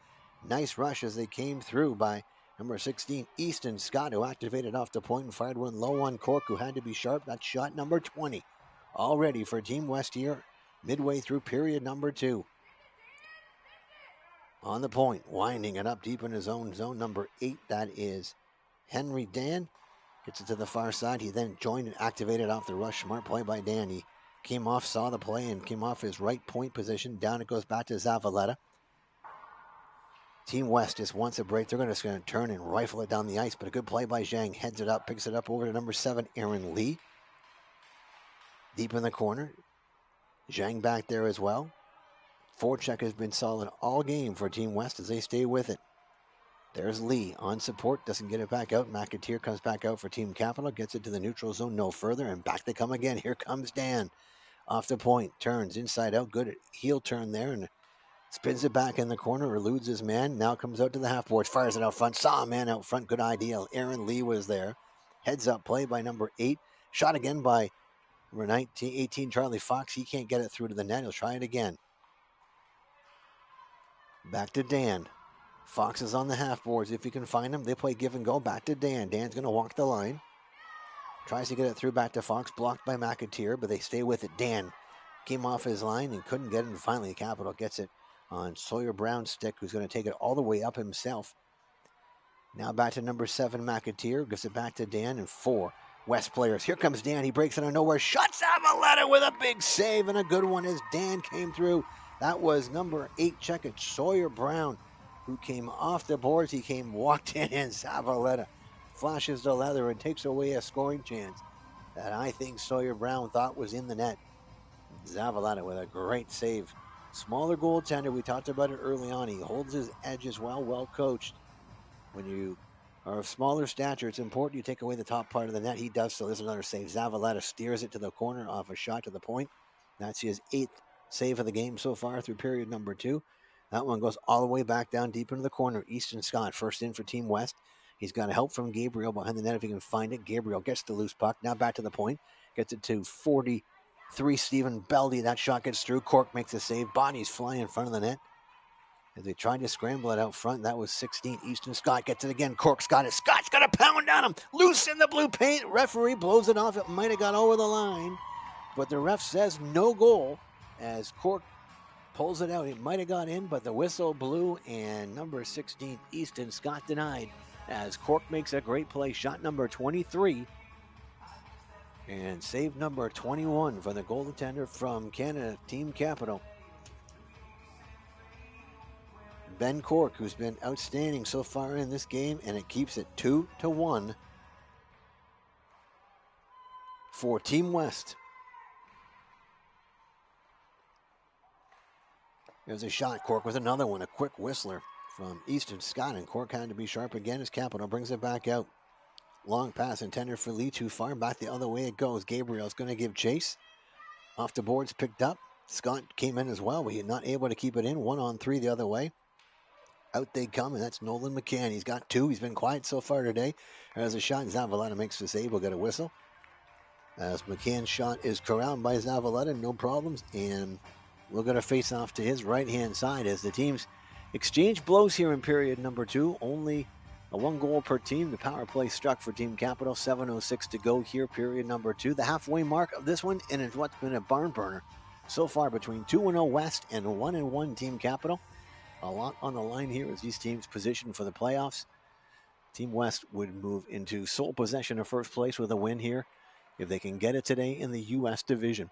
nice rush as they came through by number 16, Easton Scott, who activated off the point and fired one low on Cork, who had to be sharp. That's shot number 20. All ready for Team West here, midway through period number 2. On the point, winding it up deep in his own zone, number 8, that is Henry Dan. Gets it to the far side. He then joined and activated off the rush. Smart play by Dan. He came off, saw the play, and came off his right point position. Down it goes back to Zavaleta. Team West just wants a break. They're just going to turn and rifle it down the ice, but a good play by Zhang. Heads it up, picks it up over to number 7, Aaron Lee. Deep in the corner. Zhang back there as well. Forecheck has been solid all game for Team West as they stay with it. There's Lee on support, doesn't get it back out. McAteer comes back out for Team Capital, gets it to the neutral zone, no further, and back they come again. Here comes Dan. Off the point, turns inside out, good heel turn there, and spins it back in the corner, eludes his man, now comes out to the half boards, fires it out front, saw a man out front, good idea. Aaron Lee was there. Heads up play by number 8, shot again by number 18, Charlie Fox. He can't get it through to the net, he'll try it again. Back to Dan. Fox is on the half boards. If you can find him, they play give and go. Back to Dan. Dan's going to walk the line. Tries to get it through back to Fox. Blocked by McAteer, but they stay with it. Dan came off his line and couldn't get it. And finally, Capital gets it on Sawyer Brown's stick, who's going to take it all the way up himself. Now back to number 7, McAteer. Gets it back to Dan and 4 West players. Here comes Dan. He breaks it out of nowhere. Shuts Zavaleta with a big save and a good one as Dan came through. That was number 8, check it, Sawyer Brown, who came off the boards. He came, walked in, and Zavaleta flashes the leather and takes away a scoring chance that I think Sawyer Brown thought was in the net. Zavaleta with a great save. Smaller goaltender, we talked about it early on. He holds his edge as well coached. When you are of smaller stature, it's important you take away the top part of the net. He does so. There's another save. Zavaleta steers it to the corner off a shot to the point. That's his 8th save of the game so far through period number 2. That one goes all the way back down deep into the corner. Easton Scott first in for Team West. He's got help from Gabriel behind the net if he can find it. Gabriel gets the loose puck. Now back to the point. Gets it to 43, Stephen Beldy. That shot gets through. Cork makes a save. Bodies fly in front of the net. As they tried to scramble it out front, that was 16. Easton Scott gets it again. Cork's got it. Scott's got a pound on him. Loose in the blue paint. Referee blows it off. It might have got over the line, but the ref says no goal. As Cork pulls it out, it might have got in, but the whistle blew, and number 16, Easton Scott, denied. As Cork makes a great play, shot number 23, and save number 21 for the goaltender from Canada, Team Capital. Ben Cork, who's been outstanding so far in this game, and it keeps it 2-1 for Team West. There's a shot. Cork with another one. A quick whistler from Easton Scott, and Cork had to be sharp again as Capital brings it back out. Long pass intended for Lee, too far. Back the other way it goes. Gabriel's going to give chase. Off the boards, picked up. Scott came in as well, but he's not able to keep it in. 1-on-3 the other way. Out they come, and that's Nolan McCann. He's got 2. He's been quiet so far today. There's a shot. Zavaleta makes the save. We'll get a whistle. As McCann's shot is corralled by Zavaleta, no problems, and we're going to face off to his right-hand side as the teams exchange blows here in period number 2. Only A 1 goal per team. The power play struck for Team Capital. 7:06 to go here, period number 2. The halfway mark of this one, and it's what's been a barn burner so far between 2-0 West and 1-1 Team Capital. A lot on the line here as these teams position for the playoffs. Team West would move into sole possession of first place with a win here if they can get it today in the U.S. division.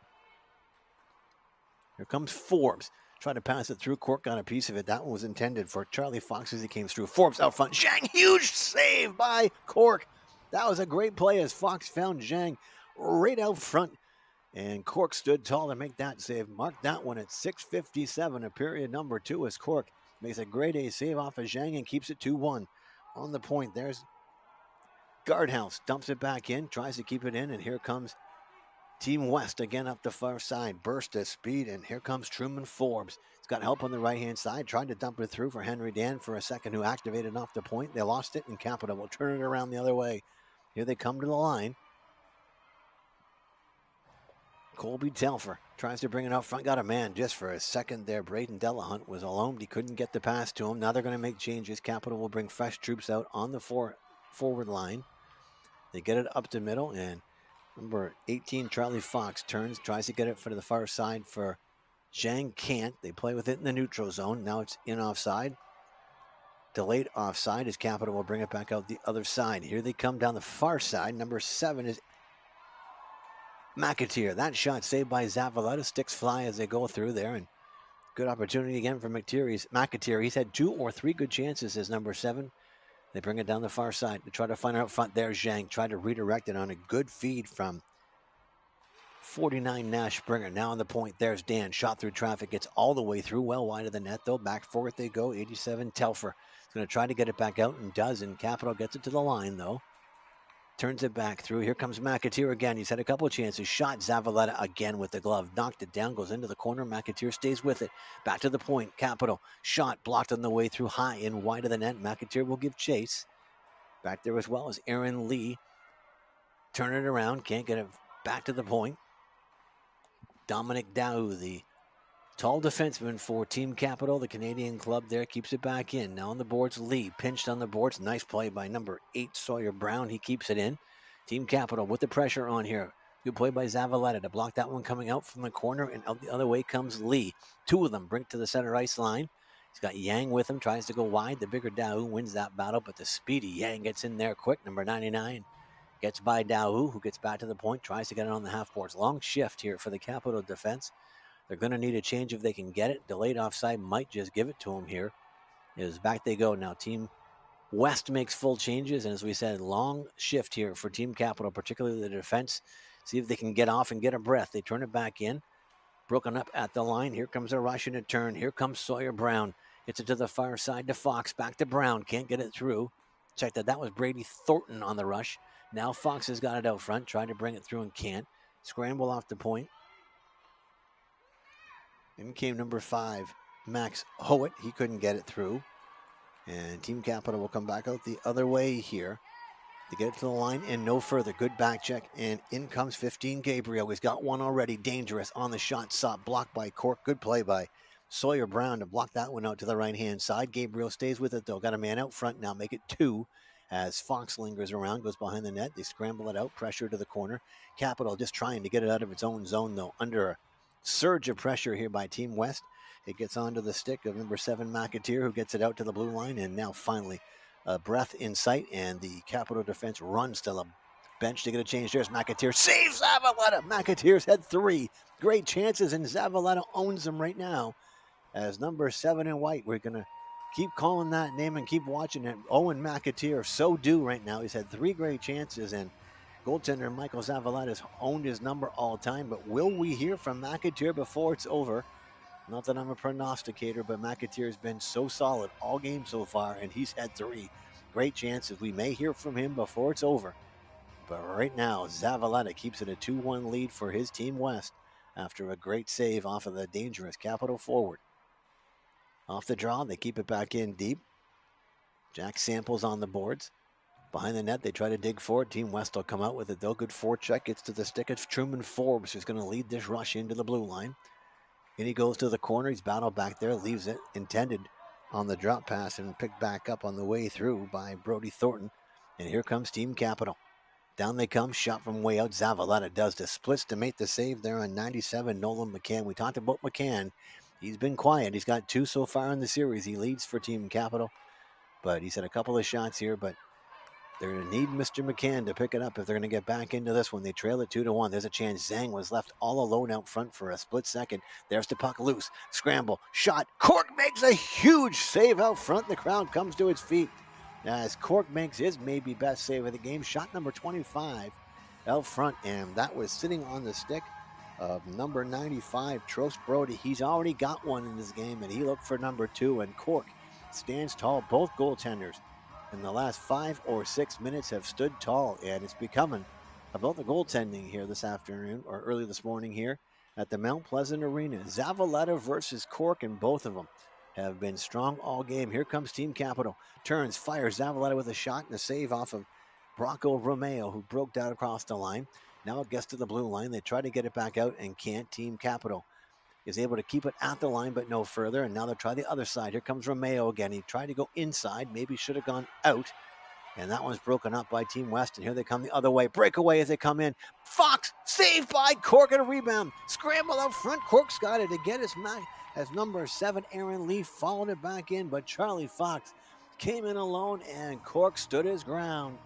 Here comes Forbes. Tried to pass it through. Cork got a piece of it. That one was intended for Charlie Fox as he came through. Forbes out front. Zhang, huge save by Cork. That was a great play as Fox found Zhang right out front. And Cork stood tall to make that save. Mark that one at 6:57 of period number 2 as Cork makes a great A save off of Zhang and keeps it 2-1. On the point, there's Guardhouse. Dumps it back in. Tries to keep it in. And here comes Team West again up the far side. Burst of speed, and here comes Truman Forbes. He's got help on the right-hand side. Tried to dump it through for Henry Dan for a second, who activated off the point. They lost it, and Capital will turn it around the other way. Here they come to the line. Colby Telfer tries to bring it out front. Got a man just for a second there. Braden Delahunt was alone. He couldn't get the pass to him. Now they're going to make changes. Capital will bring fresh troops out on the forward line. They get it up to middle, and number 18, Charlie Fox, turns, tries to get it for the far side for Zhang. Can't. They play with it in the neutral zone. Now it's in offside. Delayed offside as Capital will bring it back out the other side. Here they come down the far side. Number 7 is McAteer. That shot saved by Zavaleta. Sticks fly as they go through there. And good opportunity again for McAteer. He's had 2 or 3 good chances as number 7. They bring it down the far side. They try to find out front. There's Zhang. Tried to redirect it on a good feed from 49 Nash Springer. Now on the point. There's Dan. Shot through traffic. Gets all the way through. Well wide of the net, though. Back for it they go. 87 Telfer. He's going to try to get it back out and does. And Capital gets it to the line, though. Turns it back through. Here comes McAteer again. He's had a couple of chances. Shot Zavaleta again with the glove. Knocked it down. Goes into the corner. McAteer stays with it. Back to the point. Capital. Shot blocked on the way through. High and wide of the net. McAteer will give chase. Back there as well as Aaron Lee. Turn it around. Can't get it back to the point. Dominic Daou, the tall defenseman for Team Capital, the Canadian club there, keeps it back in. Now on the boards, Lee pinched on the boards. Nice play by number 8, Sawyer Brown. He keeps it in. Team Capital with the pressure on here. Good play by Zavaleta to block that one coming out from the corner, and out the other way comes Lee. 2 of them bring it to the center ice line. He's got Yang with him, tries to go wide. The bigger Daou wins that battle, but the speedy Yang gets in there quick. Number 99 gets by Daou, who gets back to the point, tries to get it on the half boards. Long shift here for the Capital defense. They're going to need a change if they can get it. Delayed offside might just give it to them here. As back they go now. Team West makes full changes, and as we said, long shift here for Team Capital, particularly the defense. See if they can get off and get a breath. They turn it back in. Broken up at the line. Here comes a rush and a turn. Here comes Sawyer Brown. Gets it to the far side to Fox. Back to Brown. Can't get it through. Check that. That was Brady Thornton on the rush. Now Fox has got it out front. Tried to bring it through and can't. Scramble off the point. In came number 5, Max Howitt. He couldn't get it through. And Team Capital will come back out the other way here to get it to the line and no further. Good back check. And in comes 15 Gabriel. He's got one already. Dangerous on the shot. Sought. Blocked by Cork. Good play by Sawyer Brown to block that one out to the right-hand side. Gabriel stays with it, though. Got a man out front now. Make it 2 as Fox lingers around. Goes behind the net. They scramble it out. Pressure to the corner. Capital just trying to get it out of its own zone, though. Under a surge of pressure here by Team West. It gets onto the stick of number 7, McAteer, who gets it out to the blue line. And now finally a breath in sight. And the Capital defense runs to the bench to get a change. There's McAteer. Saves Zavaleta. McAteer's had 3 great chances, and Zavaleta owns them right now. As number 7 in white, we're going to keep calling that name and keep watching it. Owen McAteer, so due right now. He's had 3 great chances, and goaltender Michael Zavaleta has owned his number all time. But will we hear from McAteer before it's over? Not that I'm a prognosticator, but McAteer has been so solid all game so far, and he's had 3 great chances. We may hear from him before it's over. But right now, Zavaleta keeps it a 2-1 lead for his Team West after a great save off of the dangerous Capital forward. Off the draw, they keep it back in deep. Jack Samples on the boards. Behind the net, they try to dig forward. Team West will come out with it, though. Good forecheck. Gets to the stick. It's Truman Forbes who's going to lead this rush into the blue line. And he goes to the corner. He's battled back there. Leaves it. Intended on the drop pass and picked back up on the way through by Brody Thornton. And here comes Team Capital. Down they come, shot from way out. Zavaleta does the splits to make the save there on 97, Nolan McCann. We talked about McCann. He's been quiet. He's got 2 so far in the series. He leads for Team Capital, but he's had a couple of shots here, but they're going to need Mr. McCann to pick it up if they're going to get back into this one. They trail it 2-1. There's a chance. Zhang was left all alone out front for a split second. There's the puck loose. Scramble. Shot. Cork makes a huge save out front. The crowd comes to its feet as Cork makes his maybe best save of the game. Shot number 25 out front, and that was sitting on the stick of number 95, Trost Brody. He's already got one in this game, and he looked for number 2, and Cork stands tall. Both goaltenders in the last 5 or 6 minutes have stood tall, and it's becoming about the goaltending here this afternoon, or early this morning here at the Mount Pleasant Arena. Zavaleta versus Cork, and both of them have been strong all game. Here comes Team Capital. Turns, fires Zavaleta with a shot and a save off of Bronco Romeo, who broke down across the line. Now it gets to the blue line. They try to get it back out and can't. Team Capital is able to keep it at the line, but no further. And now they'll try the other side. Here comes Romeo again. He tried to go inside, maybe should have gone out. And that one's broken up by Team West. And here they come the other way. Breakaway as they come in. Fox, saved by Cork, and a rebound. Scramble out front. Cork's got it again as number 7, Aaron Lee, followed it back in. But Charlie Fox came in alone, and Cork stood his ground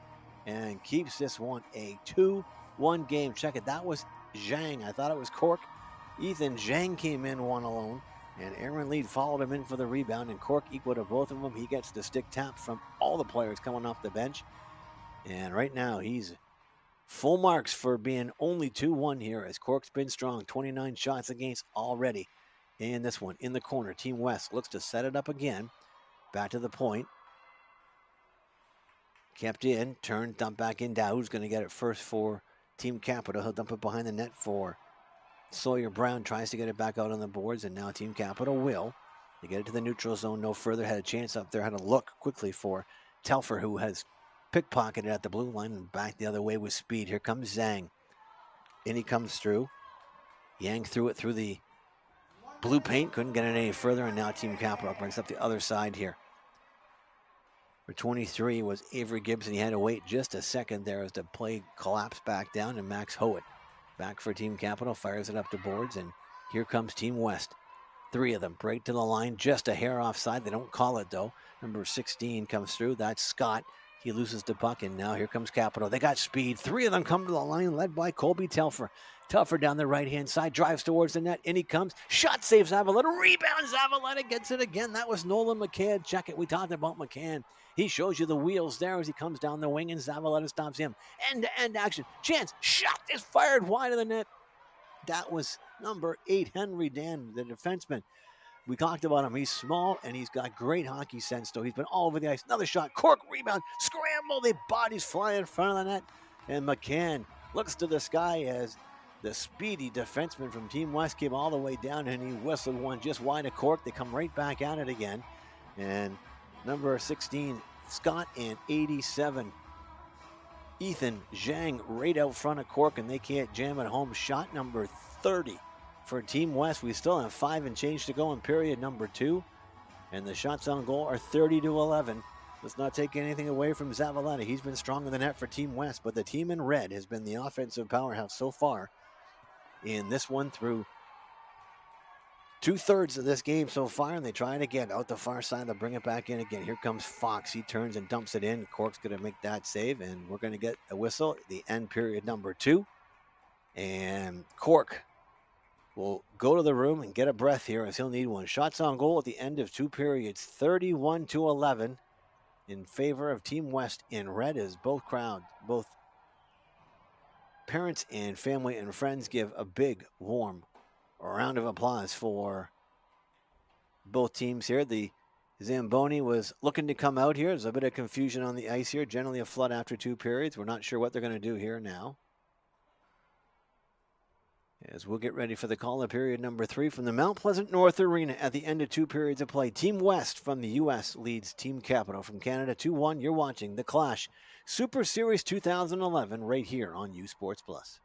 and keeps this one a 2-1 game. Check it. That was Zhang. I thought it was Cork. Ethan Zhang came in one alone, and Aaron Lee followed him in for the rebound, and Cork equal to both of them. He gets the stick tap from all the players coming off the bench, and right now he's full marks for being only 2-1 here, as Cork's been strong. 29 shots against already in this one. In the corner, Team West looks to set it up again. Back to the point. Kept in, turned, dumped back in. Dow's going to get it first for Team Capital. He'll dump it behind the net for Sawyer Brown. Tries to get it back out on the boards, and now Team Capital will. They get it to the neutral zone, no further. Had a chance up there, had a look quickly for Telfer, who has pickpocketed at the blue line and back the other way with speed. Here comes Zhang. In he comes through. Yang threw it through the blue paint, couldn't get it any further, and now Team Capital brings up the other side here. For 23 was Avery Gibson. He had to wait just a second there as the play collapsed back down, and Max Howitt back for Team Capital, fires it up the boards, and here comes Team West. 3 of them break to the line, just a hair offside. They don't call it, though. Number 16 comes through. That's Scott. He loses the puck, and now here comes Capital. They got speed. 3 of them come to the line, led by Colby Telfer. Telfer down the right-hand side, drives towards the net. In he comes. Shot saves Zavaleta. Rebound. Zavaleta gets it again. That was Nolan McCann. Check it. We talked about McCann. He shows you the wheels there as he comes down the wing, and Zavaleta stops him. End-to-end action. Chance. Shot is fired wide of the net. That was number 8, Henry Dan, the defenseman. We talked about him. He's small, and he's got great hockey sense, though. He's been all over the ice. Another shot. Cork rebound. Scramble. The bodies fly in front of the net. And McCann looks to the sky as the speedy defenseman from Team West came all the way down, and he whistled one just wide of Cork. They come right back at it again. And number 16, Scott, and 87, Ethan Zhang, right out front of Cork, and they can't jam it home. Shot number 30 for Team West. We still have 5 and change to go in period number 2, and the shots on goal are 30-11. Let's not take anything away from Zavaleta. He's been strong in the net for Team West, but the team in red has been the offensive powerhouse so far in this one through 2/3 of this game so far, and they try it again out the far side. They'll bring it back in again. Here comes Fox. He turns and dumps it in. Cork's going to make that save, and we're going to get a whistle at the end period number 2. And Cork will go to the room and get a breath here, as he'll need one. Shots on goal at the end of 2 periods, 31-11 in favor of Team West in red, as both parents and family and friends give a big, warm round of applause for both teams here. The Zamboni was looking to come out here. There's a bit of confusion on the ice here. Generally a flood after 2 periods. We're not sure what they're going to do here now, as we'll get ready for the call of period number 3 from the Mount Pleasant North Arena at the end of 2 periods of play. Team West from the U.S. leads Team Capital from Canada 2-1. You're watching the Clash Super Series 2011 right here on U Sports Plus.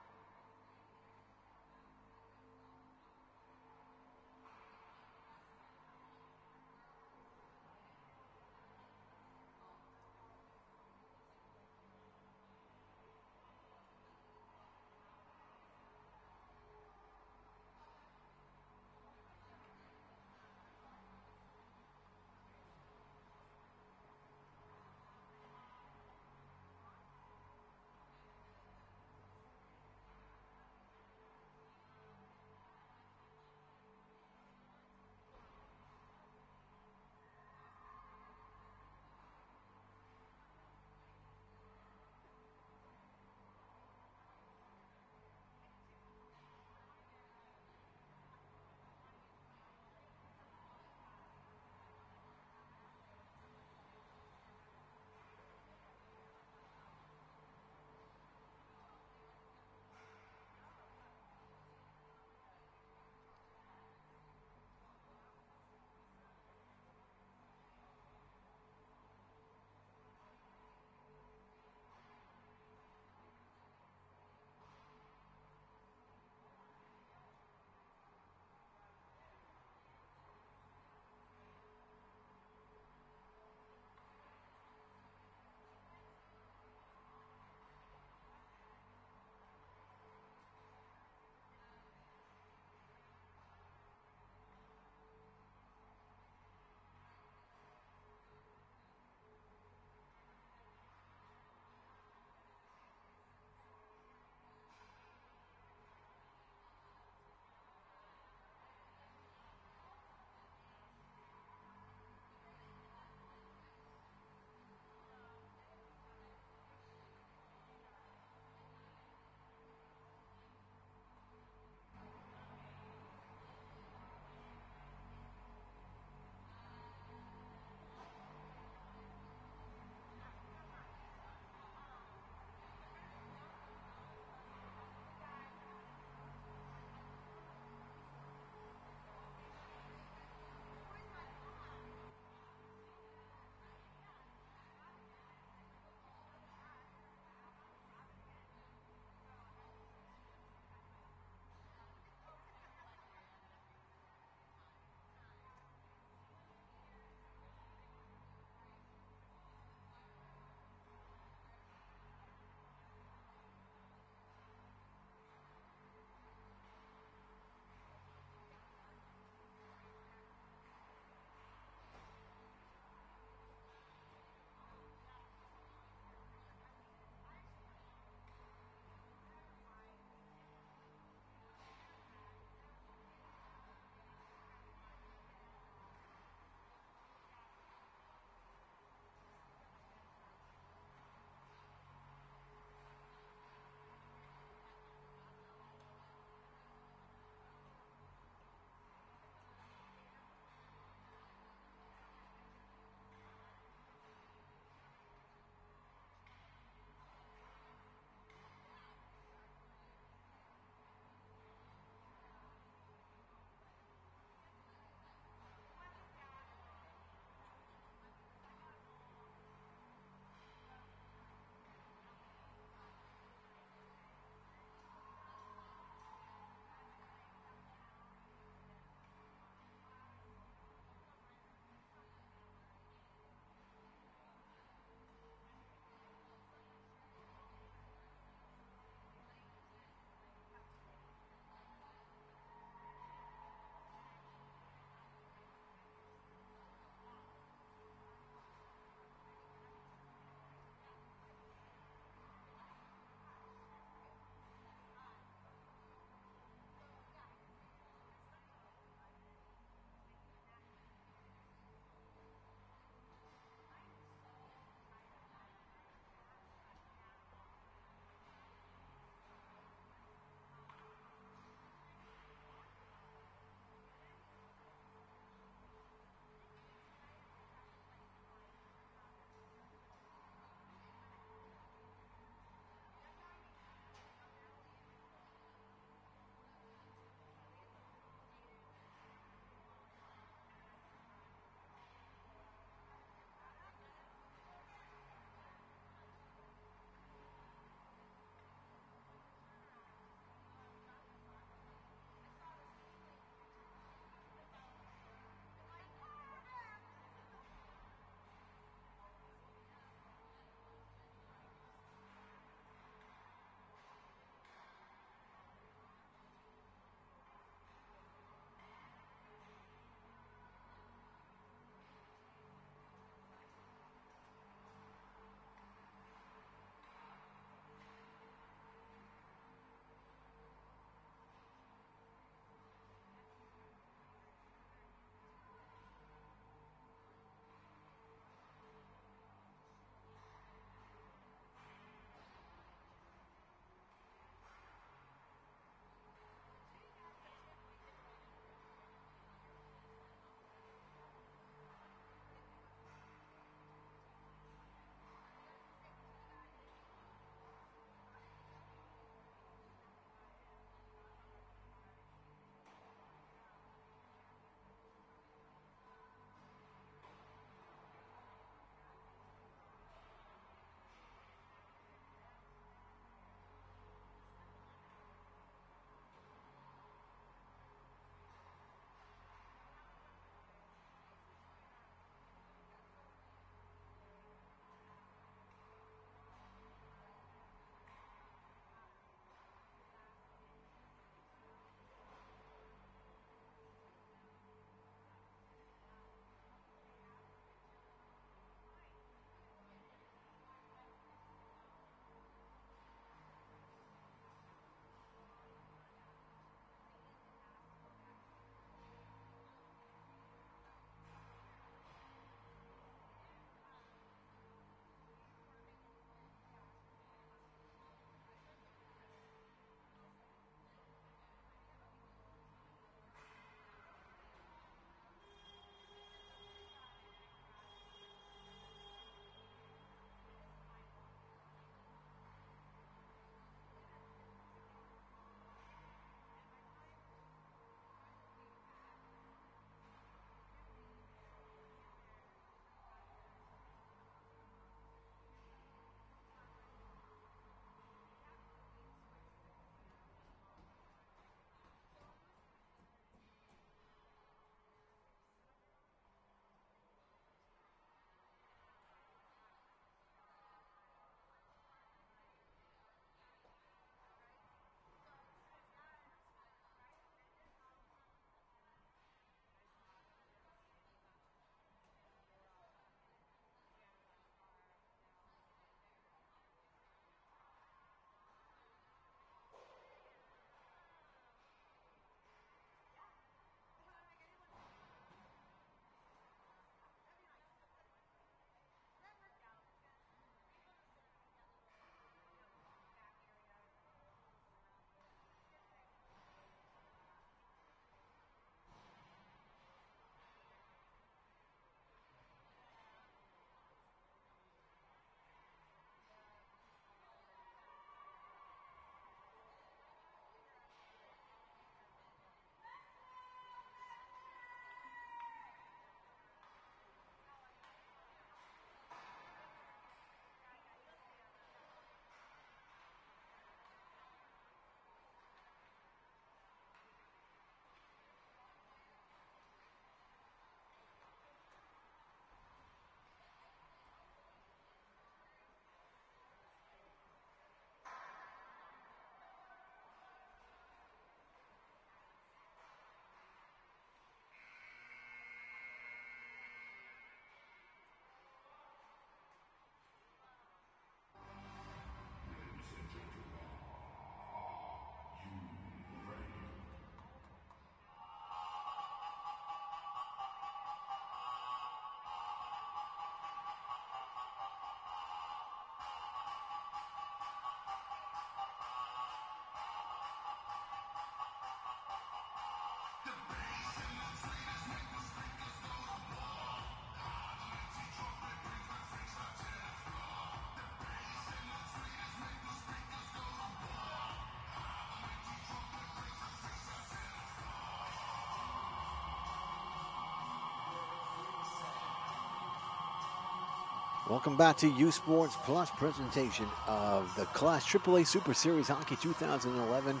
Welcome back to U Sports Plus presentation of the Class AAA Super Series Hockey 2011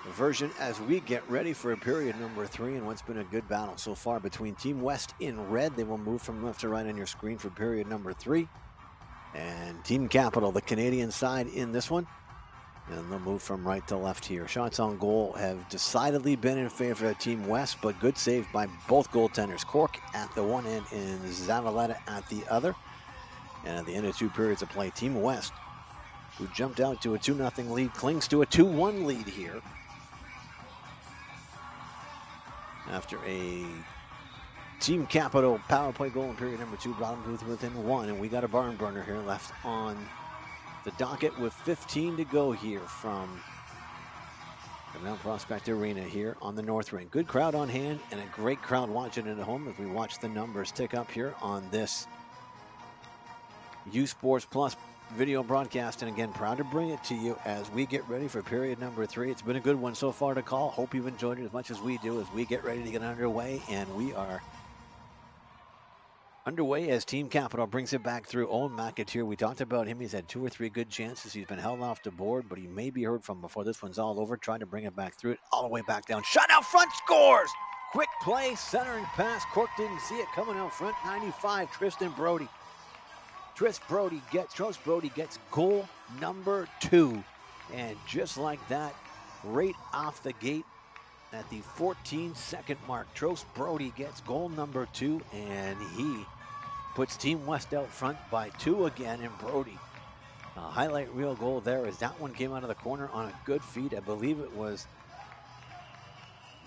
version as we get ready for period number 3 and what's been a good battle so far between Team West in red. They will move from left to right on your screen for period number 3. And Team Capital, the Canadian side in this one. And they'll move from right to left here. Shots on goal have decidedly been in favor of Team West, but good save by both goaltenders. Cork at the one end and Zavaleta at the other. And at the end of 2 periods of play, Team West, who jumped out to a 2-0 lead, clings to a 2-1 lead here. After a Team Capital power play goal in period number 2, brought them within 1. And we got a barn burner here left on the docket with 15 to go here from the Mount Prospect Arena here on the North Ring. Good crowd on hand and a great crowd watching it at home as we watch the numbers tick up here on this U Sports Plus video broadcast. And again, proud to bring it to you as we get ready for period number 3. It's been a good one so far to call. Hope you've enjoyed it as much as we do as we get ready to get underway. And we are underway as Team Capital brings it back through. Owen McAteer, we talked about him. He's had 2 or 3 good chances. He's been held off the board, but he may be heard from before this one's all over. Trying to bring it back through it, all the way back down. Shot out front, scores! Quick play, centering pass. Cork didn't see it coming out front. 95, Tristan Brody. Trost Brody gets goal number 2. And just like that, right off the gate at the 14-second mark, Trost Brody gets goal number 2, and he puts Team West out front by 2 again. And Brody, a highlight reel goal there as that one came out of the corner on a good feed. I believe it was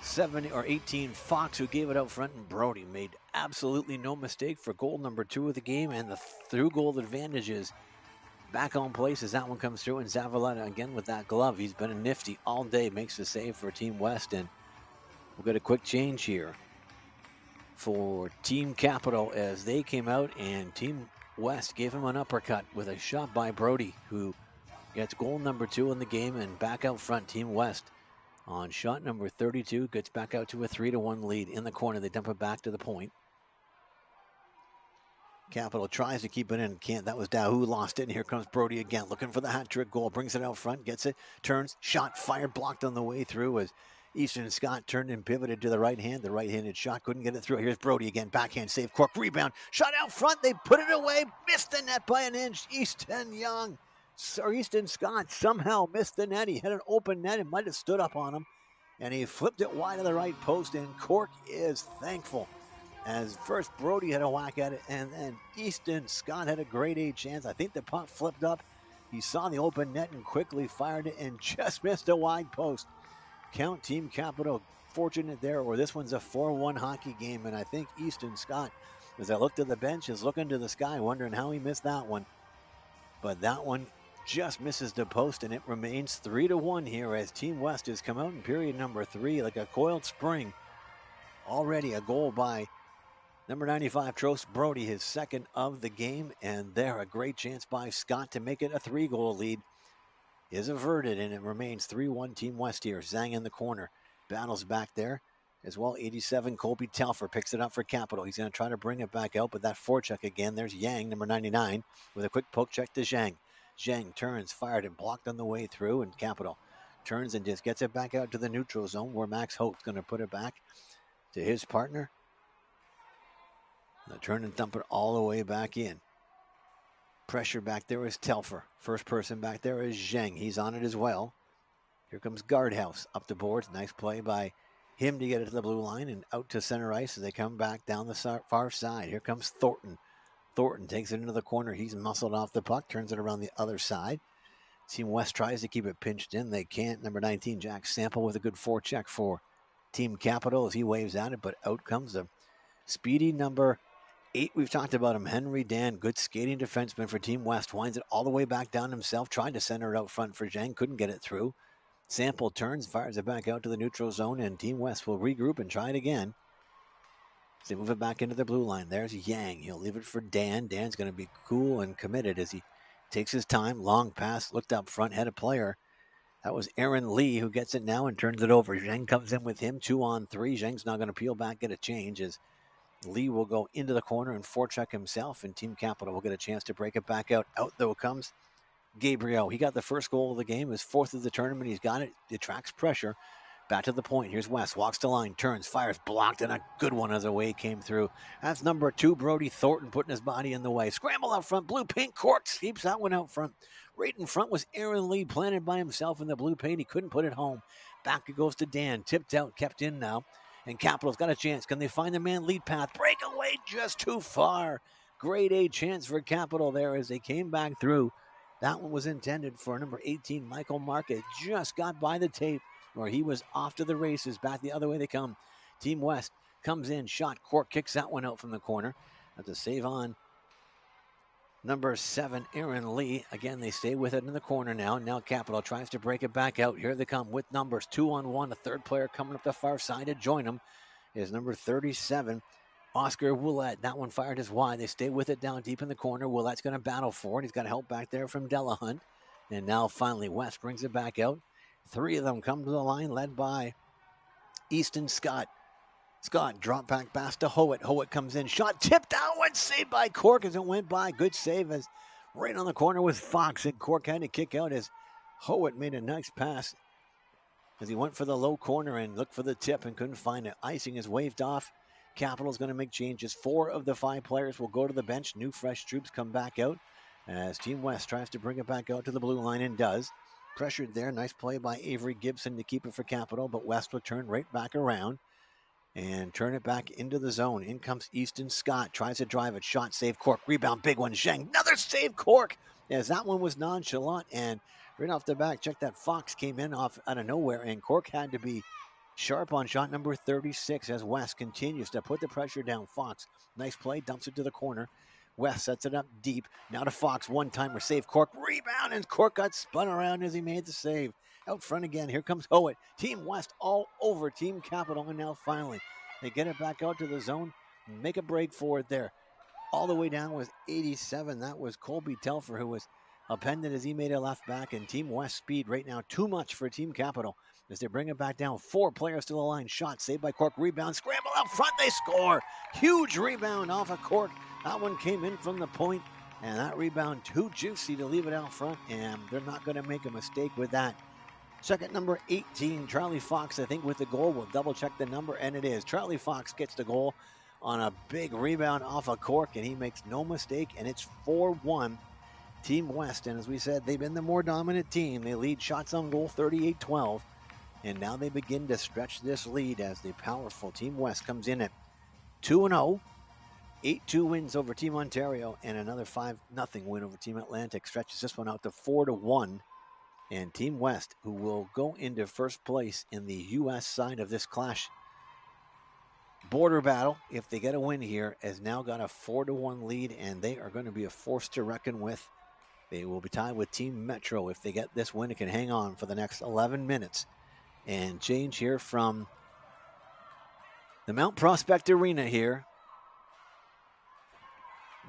17 or 18 Fox who gave it out front, and Brody made absolutely no mistake for goal number 2 of the game, and the through goal advantage is back on place as that one comes through. And Zavaleta again with that glove. He's been a nifty all day, makes the save for Team West, and we'll get a quick change here for Team Capital as they came out, and Team West gave him an uppercut with a shot by Brody, who gets goal number 2 in the game. And back out front, Team West on shot number 32 gets back out to a 3-1 lead in the corner. They dump it back to the point. Capital tries to keep it in, can't. That was Dahu, lost it, and here comes Brody again, looking for the hat-trick goal. Brings it out front, gets it, turns, shot, fired, blocked on the way through as Easton Scott turned and pivoted to the right hand. The right-handed shot, couldn't get it through. Here's Brody again, backhand save, Cork rebound, shot out front, they put it away, missed the net by an inch. Easton Scott somehow missed the net. He had an open net and might have stood up on him, and he flipped it wide of the right post, and Cork is thankful as first Brody had a whack at it, and then Easton Scott had a grade A chance. I think the puck flipped up. He saw the open net and quickly fired it and just missed a wide post. Count Team Capital fortunate there, or this one's a 4-1 hockey game, and I think Easton Scott, as I looked at the bench, is looking to the sky wondering how he missed that one. But that one just misses the post, and it remains 3-1 here as Team West has come out in period number 3 like a coiled spring. Already a goal by number 95, Trost Brody, his second of the game, and there a great chance by Scott to make it a 3-goal lead is averted, and it remains 3-1 Team West here. Zhang in the corner, battles back there as well. 87, Colby Telfer picks it up for Capital. He's going to try to bring it back out, but that forecheck again. There's Yang, number 99, with a quick poke check to Zhang. Zhang turns, fired, and blocked on the way through, and Capital turns and just gets it back out to the neutral zone where Max Hope's going to put it back to his partner. Now turn and thump it all the way back in. Pressure back there is Telfer. First person back there is Zhang. He's on it as well. Here comes Guardhouse up the boards. Nice play by him to get it to the blue line and out to center ice as they come back down the far side. Here comes Thornton. Thornton takes it into the corner. He's muscled off the puck, turns it around the other side. Team West tries to keep it pinched in. They can't. Number 19, Jack Sample with a good forecheck for Team Capital as he waves at it, but out comes the speedy number 8, we've talked about him, Henry Dan, good skating defenseman for Team West, winds it all the way back down himself, tried to center it out front for Zhang, couldn't get it through. Sample turns, fires it back out to the neutral zone, and Team West will regroup and try it again. As they move it back into the blue line. There's Yang. He'll leave it for Dan. Dan's going to be cool and committed as he takes his time. Long pass, looked up front, had a player. That was Aaron Lee who gets it now and turns it over. Zhang comes in with him, 2-on-3. Zhang's not going to peel back, get a change as Lee will go into the corner and forecheck himself, and Team Capital will get a chance to break it back out. Out, though, comes Gabriel. He got the first goal of the game, his fourth of the tournament. He's got it. It attracts pressure. Back to the point. Here's West. Walks the line. Turns. Fires. Blocked. And a good one as a wave came through. That's number 2, Brody Thornton, putting his body in the way. Scramble out front. Blue paint. Cork keeps that one out front. Right in front was Aaron Lee, planted by himself in the blue paint. He couldn't put it home. Back it goes to Dan. Tipped out. Kept in now. And Capital's got a chance. Can they find the man lead path? Breakaway just too far. Grade A chance for Capital there as they came back through. That one was intended for number 18, Michael Market. Just got by the tape, or he was off to the races. Back the other way they come. Team West comes in. Shot. Cork kicks that one out from the corner. That's a save on number 7, Aaron Lee. Again, they stay with it in the corner now. Now Capital tries to break it back out. Here they come with numbers. 2-on-1. A third player coming up the far side to join them is number 37, Oscar Willett. That one fired as wide. They stay with it down deep in the corner. Willett's going to battle for it. He's got help back there from Delahunt. And now finally West brings it back out. 3 of them come to the line, led by Easton Scott. Scott drop back pass to Howitt. Howitt comes in. Shot tipped out. One saved by Cork as it went by. Good save as right on the corner with Fox. And Cork had to kick out as Howitt made a nice pass as he went for the low corner and looked for the tip and couldn't find it. Icing is waved off. Capital's going to make changes. 4 of the 5 players will go to the bench. New fresh troops come back out as Team West tries to bring it back out to the blue line and does. Pressured there. Nice play by Avery Gibson to keep it for Capital, but West will turn right back around and turn it back into the zone. In comes Easton Scott. Tries to drive it. Shot, save, Cork. Rebound, big one. Zhang. Another save, Cork. As that one was nonchalant. And right off the back, check that. Fox came in off out of nowhere. And Cork had to be sharp on shot number 36 as West continues to put the pressure down. Fox, nice play. Dumps it to the corner. West sets it up deep. Now to Fox. One-timer save. Cork. Rebound. And Cork got spun around as he made the save. Out front again. Here comes Howitt. Team West all over Team Capital. And now finally they get it back out to the zone. Make a break for it there. All the way down was 87. That was Colby Telfer who was appended as he made a left back. And Team West speed right now too much for Team Capital as they bring it back down. 4 players to the line. Shot saved by Cork. Rebound. Scramble out front. They score. Huge rebound off of Cork. That one came in from the point. And that rebound too juicy to leave it out front. And they're not going to make a mistake with that. Check at number 18, Charlie Fox, I think, with the goal. We'll double check the number, and it is. Charlie Fox gets the goal on a big rebound off of Cork, and he makes no mistake, and it's 4-1 Team West. And as we said, they've been the more dominant team. They lead shots on goal 38-12, and now they begin to stretch this lead as the powerful Team West comes in at 2-0. 8-2 wins over Team Ontario, and another 5-0 win over Team Atlantic. Stretches this one out to 4-1. And Team West, who will go into first place in the U.S. side of this clash border battle, if they get a win here, has now got a 4-1 lead, and they are going to be a force to reckon with. They will be tied with Team Metro. If they get this win, it can hang on for the next 11 minutes. And change here from the Mount Prospect Arena here.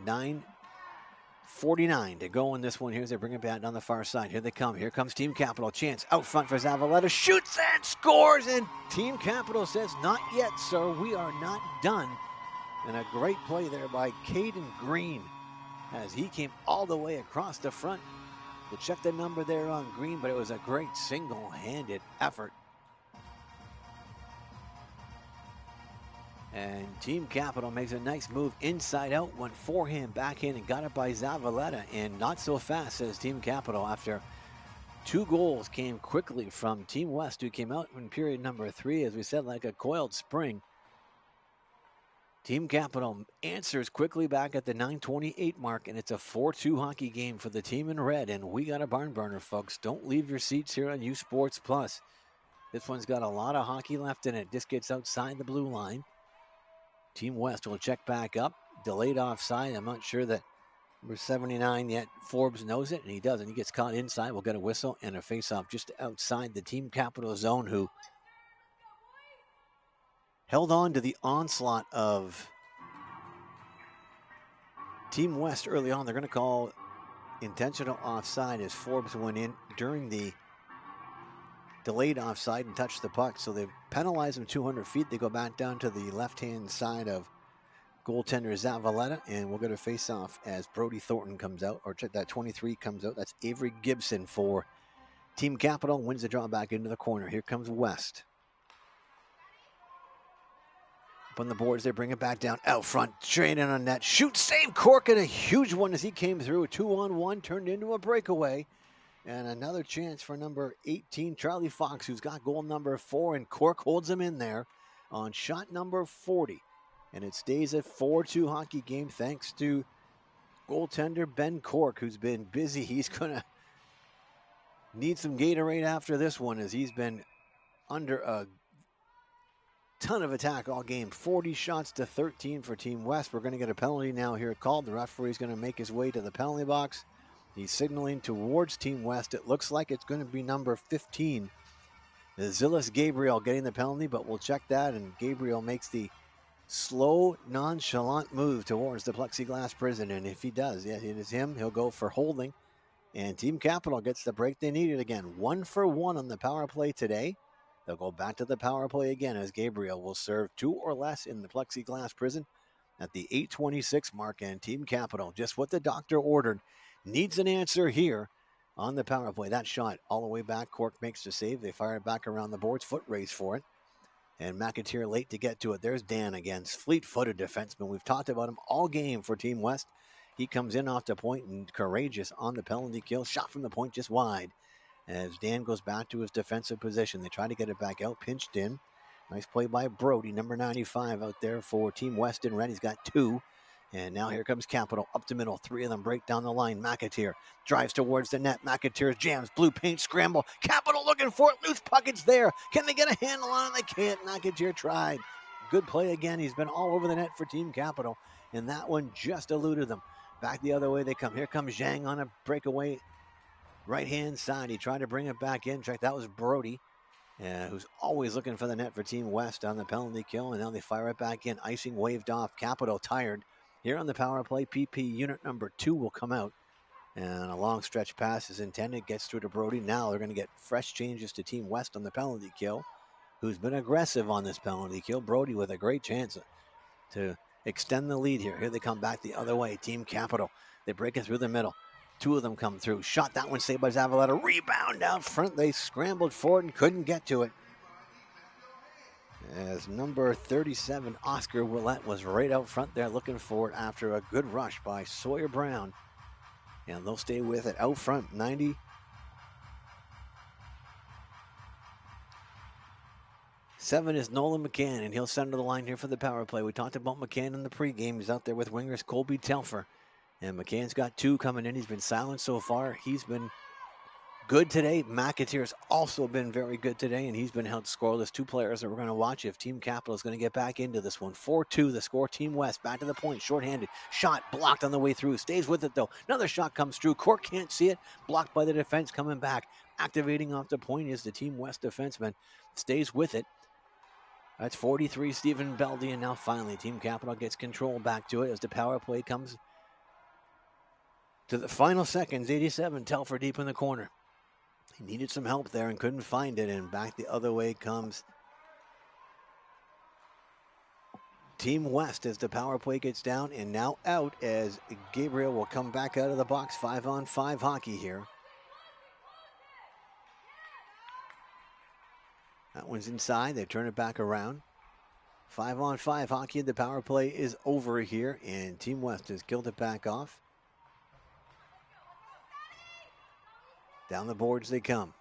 9:49 to go in this one here as they bring it back down the far side. Here they come. Here comes Team Capital. Chance out front for Zavaleta. Shoots and scores. And Team Capital says, not yet, sir. We are not done. And a great play there by Caden Green as he came all the way across the front to check the number there on Green. But it was a great single-handed effort. And Team Capital makes a nice move inside out, went forehand, backhand, and got it by Zavaleta. And not so fast, says Team Capital, after 2 goals came quickly from Team West, who came out in period number 3, as we said, like a coiled spring. Team Capital answers quickly back at the 9:28 mark, and it's a 4-2 hockey game for the team in red. And we got a barn burner, folks. Don't leave your seats here on U Sports Plus. This one's got a lot of hockey left in it. This gets outside the blue line. Team West will check back up. Delayed offside. I'm not sure that number 79 yet. Forbes knows it, and he doesn't. He gets caught inside. We'll get a whistle and a face-off just outside the Team Capital zone, who held on to the onslaught of Team West early on. They're going to call intentional offside as Forbes went in during the delayed offside and touched the puck. So they've penalized him 200 feet. They go back down to the left-hand side of goaltender Zavaleta, and we'll get a face-off as Brody Thornton comes out, or check that 23 comes out. That's Avery Gibson for Team Capital, wins the draw back into the corner. Here comes West. Up on the boards, they bring it back down out front, straight in on net. Shoot, save, Cork, and a huge one as he came through. A 2-on-1 turned into a breakaway. And another chance for number 18, Charlie Fox, who's got goal number 4, and Cork holds him in there on shot number 40. And it stays a 4-2 hockey game thanks to goaltender Ben Cork, who's been busy. He's going to need some Gatorade after this one as he's been under a ton of attack all game. 40 shots to 13 for Team West. We're going to get a penalty now here called. The referee's going to make his way to the penalty box. He's signaling towards Team West. It looks like it's going to be number 15. Zilis Gabriel getting the penalty, but we'll check that. And Gabriel makes the slow, nonchalant move towards the plexiglass prison. And if he does, yeah, it is him. He'll go for holding. And Team Capital gets the break they needed again. 1-for-1 on the power play today. They'll go back to the power play again as Gabriel will serve 2 or less in the plexiglass prison at the 8:26 mark. And Team Capital, just what the doctor ordered, needs an answer here on the power play. That shot all the way back. Cork makes the save. They fire it back around the boards. Foot race for it. And McAteer late to get to it. There's Dan again. Fleet-footed defenseman. We've talked about him all game for Team West. He comes in off the point and courageous on the penalty kill. Shot from the point just wide. As Dan goes back to his defensive position. They try to get it back out. Pinched in. Nice play by Brody, number 95 out there for Team West in red. He's got 2. And now here comes Capital up the middle. 3 of them break down the line. McAteer drives towards the net. McAteer jams. Blue paint scramble. Capital looking for it. Loose puck. It's there. Can they get a handle on it? They can't. McAteer tried. Good play again. He's been all over the net for Team Capital. And that one just eluded them. Back the other way they come. Here comes Zhang on a breakaway right-hand side. He tried to bring it back in. Check, that was Brody, who's always looking for the net for Team West on the penalty kill. And now they fire it back in. Icing waved off. Capital tired. Here on the power play, PP unit number 2 will come out. And a long stretch pass is intended. Gets through to Brody. Now they're going to get fresh changes to Team West on the penalty kill, who's been aggressive on this penalty kill. Brody with a great chance to extend the lead here. Here they come back the other way. Team Capital. They break it through the middle. 2 of them come through. Shot, that one saved by Zavaleta. Rebound out front. They scrambled for it and couldn't get to it. As number 37, Oscar Willett, was right out front there looking for it after a good rush by Sawyer Brown. And they'll stay with it out front. 90. Seven is Nolan McCann, and he'll send to the line here for the power play. We talked about McCann in the pregame. He's out there with wingers Colby Telfer. And McCann's got 2 coming in. He's been silent so far. He's been good today. McAteer's also been very good today, and he's been held scoreless. 2 players that we're going to watch if Team Capital is going to get back into this one. 4-2, the score. Team West back to the point, shorthanded. Shot blocked on the way through. Stays with it, though. Another shot comes through. Cork can't see it. Blocked by the defense coming back. Activating off the point is the Team West defenseman. Stays with it. That's 43, Stephen Beldy, and now finally Team Capital gets control back to it as the power play comes to the final seconds. 87, Telfer deep in the corner. He needed some help there and couldn't find it, and back the other way comes Team West as the power play gets down and now out as Gabriel will come back out of the box. 5-on-5 hockey here. That one's inside. They turn it back around. 5-on-5 hockey. The power play is over here, and Team West has killed it back off. Down the boards they come.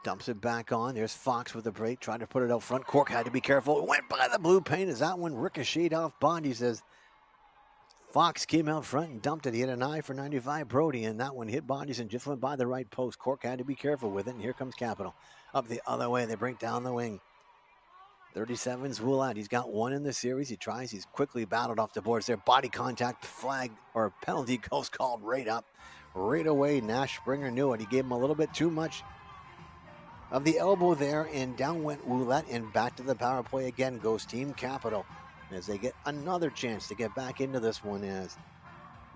Dumps it back on. There's Fox with the break. Tried to put it out front. Cork had to be careful. It went by the blue paint as that one ricocheted off bodies as Fox came out front and dumped it. He had an eye for 95 Brody, and that one hit bodies and just went by the right post. Cork had to be careful with it, and here comes Capital. Up the other way. They break down the wing. 37's Willett. He's got 1 in the series. He tries. He's quickly battled off the boards there. Body contact, flag, or penalty goes called right up. Right away, Nash Springer knew it. He gave him a little bit too much of the elbow there, and down went Willett, and back to the power play again goes Team Capital as they get another chance to get back into this one as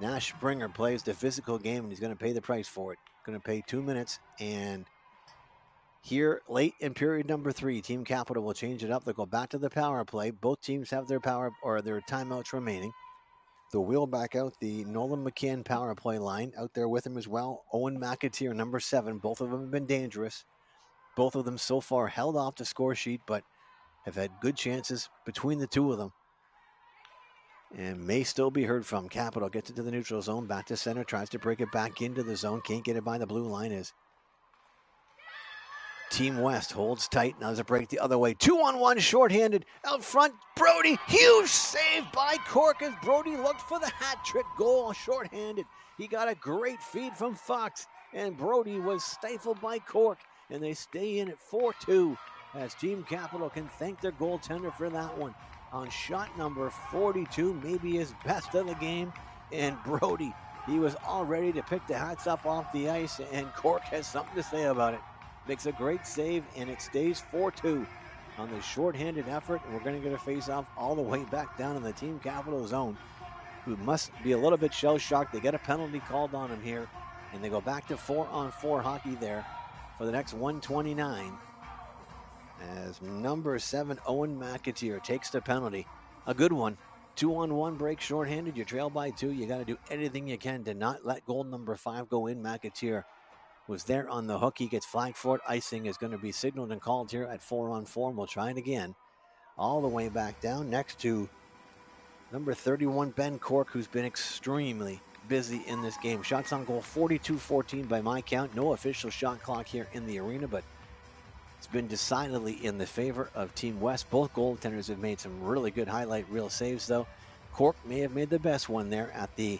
Nash Springer plays the physical game, and he's going to pay the price for it. Going to pay 2 minutes, and here late in period number 3, Team Capital will change it up. They'll go back to the power play. Both teams have their power or their timeouts remaining. They'll wheel back out the Nolan McCann power play line out there with him as well. Owen McAteer, number 7. Both of them have been dangerous. Both of them so far held off the score sheet, but have had good chances between the two of them. And may still be heard from. Capital gets it to the neutral zone. Back to center. Tries to break it back into the zone. Can't get it by the blue line as Team West holds tight. Now there's a break the other way. 2-on-1 shorthanded out front. Brody. Huge save by Cork as Brody looked for the hat trick goal shorthanded. He got a great feed from Fox. And Brody was stifled by Cork. And they stay in at 4-2 as Team Capital can thank their goaltender for that one. On shot number 42, maybe his best of the game. And Brody, he was all ready to pick the hats up off the ice, and Cork has something to say about it. Makes a great save, and it stays 4-2 on the shorthanded effort. And we're going to get a face-off all the way back down in the Team Capital zone, who must be a little bit shell-shocked. They get a penalty called on him here, and they go back to 4-on-4 hockey there for the next 129. As number 7, Owen McAteer, takes the penalty. A good one. 2-on-1 break shorthanded. You trail by 2. You got to do anything you can to not let goal number 5 go in. McAteer was there on the hook. He gets flagged for it. Icing is going to be signaled and called here at 4-on-4. And we'll try it again. All the way back down next to number 31, Ben Cork, who's been extremely busy in this game. Shots on goal 42-14 by my count. No official shot clock here in the arena, but it's been decidedly in the favor of Team West. Both goaltenders have made some really good highlight reel saves, though. Cork may have made the best one there at the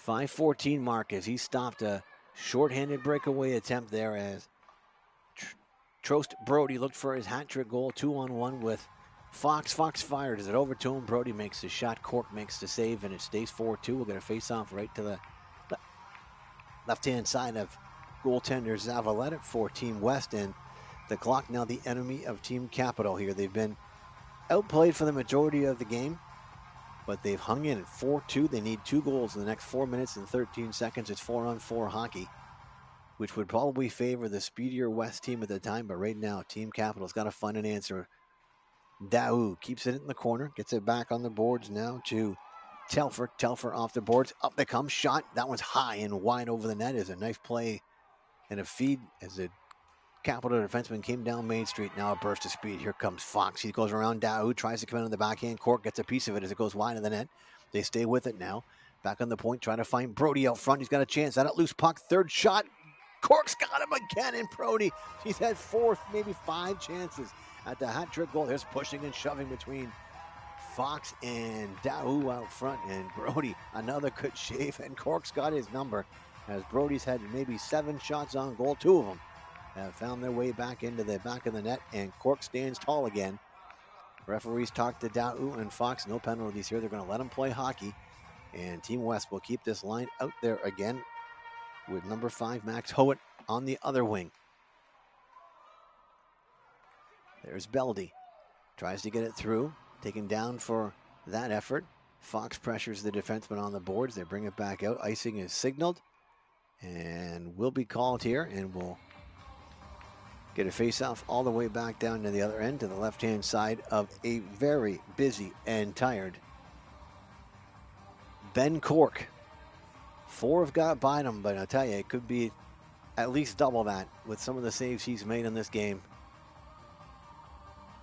.514 mark as he stopped a shorthanded breakaway attempt there as Trost Brody looked for his hat trick goal. 2-on-1 with Fox. Fox fired. Is it over to him? Brody makes the shot. Cork makes the save, and it stays 4-2. We'll get a face-off right to the left-hand side of goaltender Zavaleta for Team West, and the clock now the enemy of Team Capital here. They've been outplayed for the majority of the game, but they've hung in at 4-2. They need 2 goals in the next 4 minutes and 13 seconds. It's 4-on-4 hockey, which would probably favor the speedier West team at the time, but right now Team Capital's got to find an answer. Daou keeps it in the corner, gets it back on the boards now to Telfer. Telfer off the boards. Up they come. Shot. That one's high and wide over the net. Is a nice play and a feed as the Capital defenseman came down Main Street. Now a burst of speed. Here comes Fox. He goes around Daou. Tries to come in on the backhand. Cork gets a piece of it as it goes wide of the net. They stay with it now. Back on the point. Trying to find Brody out front. He's got a chance. That loose puck. Third shot. Cork's got him again. And Brody, he's had 4, maybe 5 chances at the hat trick goal. There's pushing and shoving between Fox and Daou out front, and Brody, another good shave, and Cork's got his number as Brody's had maybe 7 shots on goal. 2 of them have found their way back into the back of the net, and Cork stands tall again. Referees talk to Daou and Fox. No penalties here. They're going to let them play hockey, and Team West will keep this line out there again with number 5, Max Howitt, on the other wing. There's Beldy. Tries to get it through. Taken down for that effort. Fox pressures the defenseman on the boards. They bring it back out. Icing is signaled and will be called here, and we'll get a face-off all the way back down to the other end, to the left-hand side of a very busy and tired Ben Cork. 4 have got by him, but I'll tell you, it could be at least double that with some of the saves he's made in this game.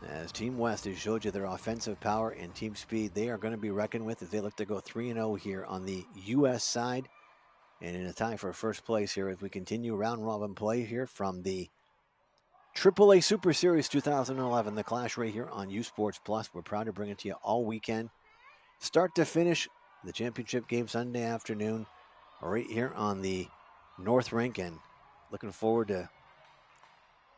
As Team West has showed you their offensive power and team speed, they are going to be reckoned with as they look to go 3-0 here on the U.S. side. And in a tie for first place here as we continue round robin play here from the AAA Super Series 2011, the Clash right here on U Sports Plus. We're proud to bring it to you all weekend. Start to finish, the championship game Sunday afternoon right here on the North Rink, and looking forward to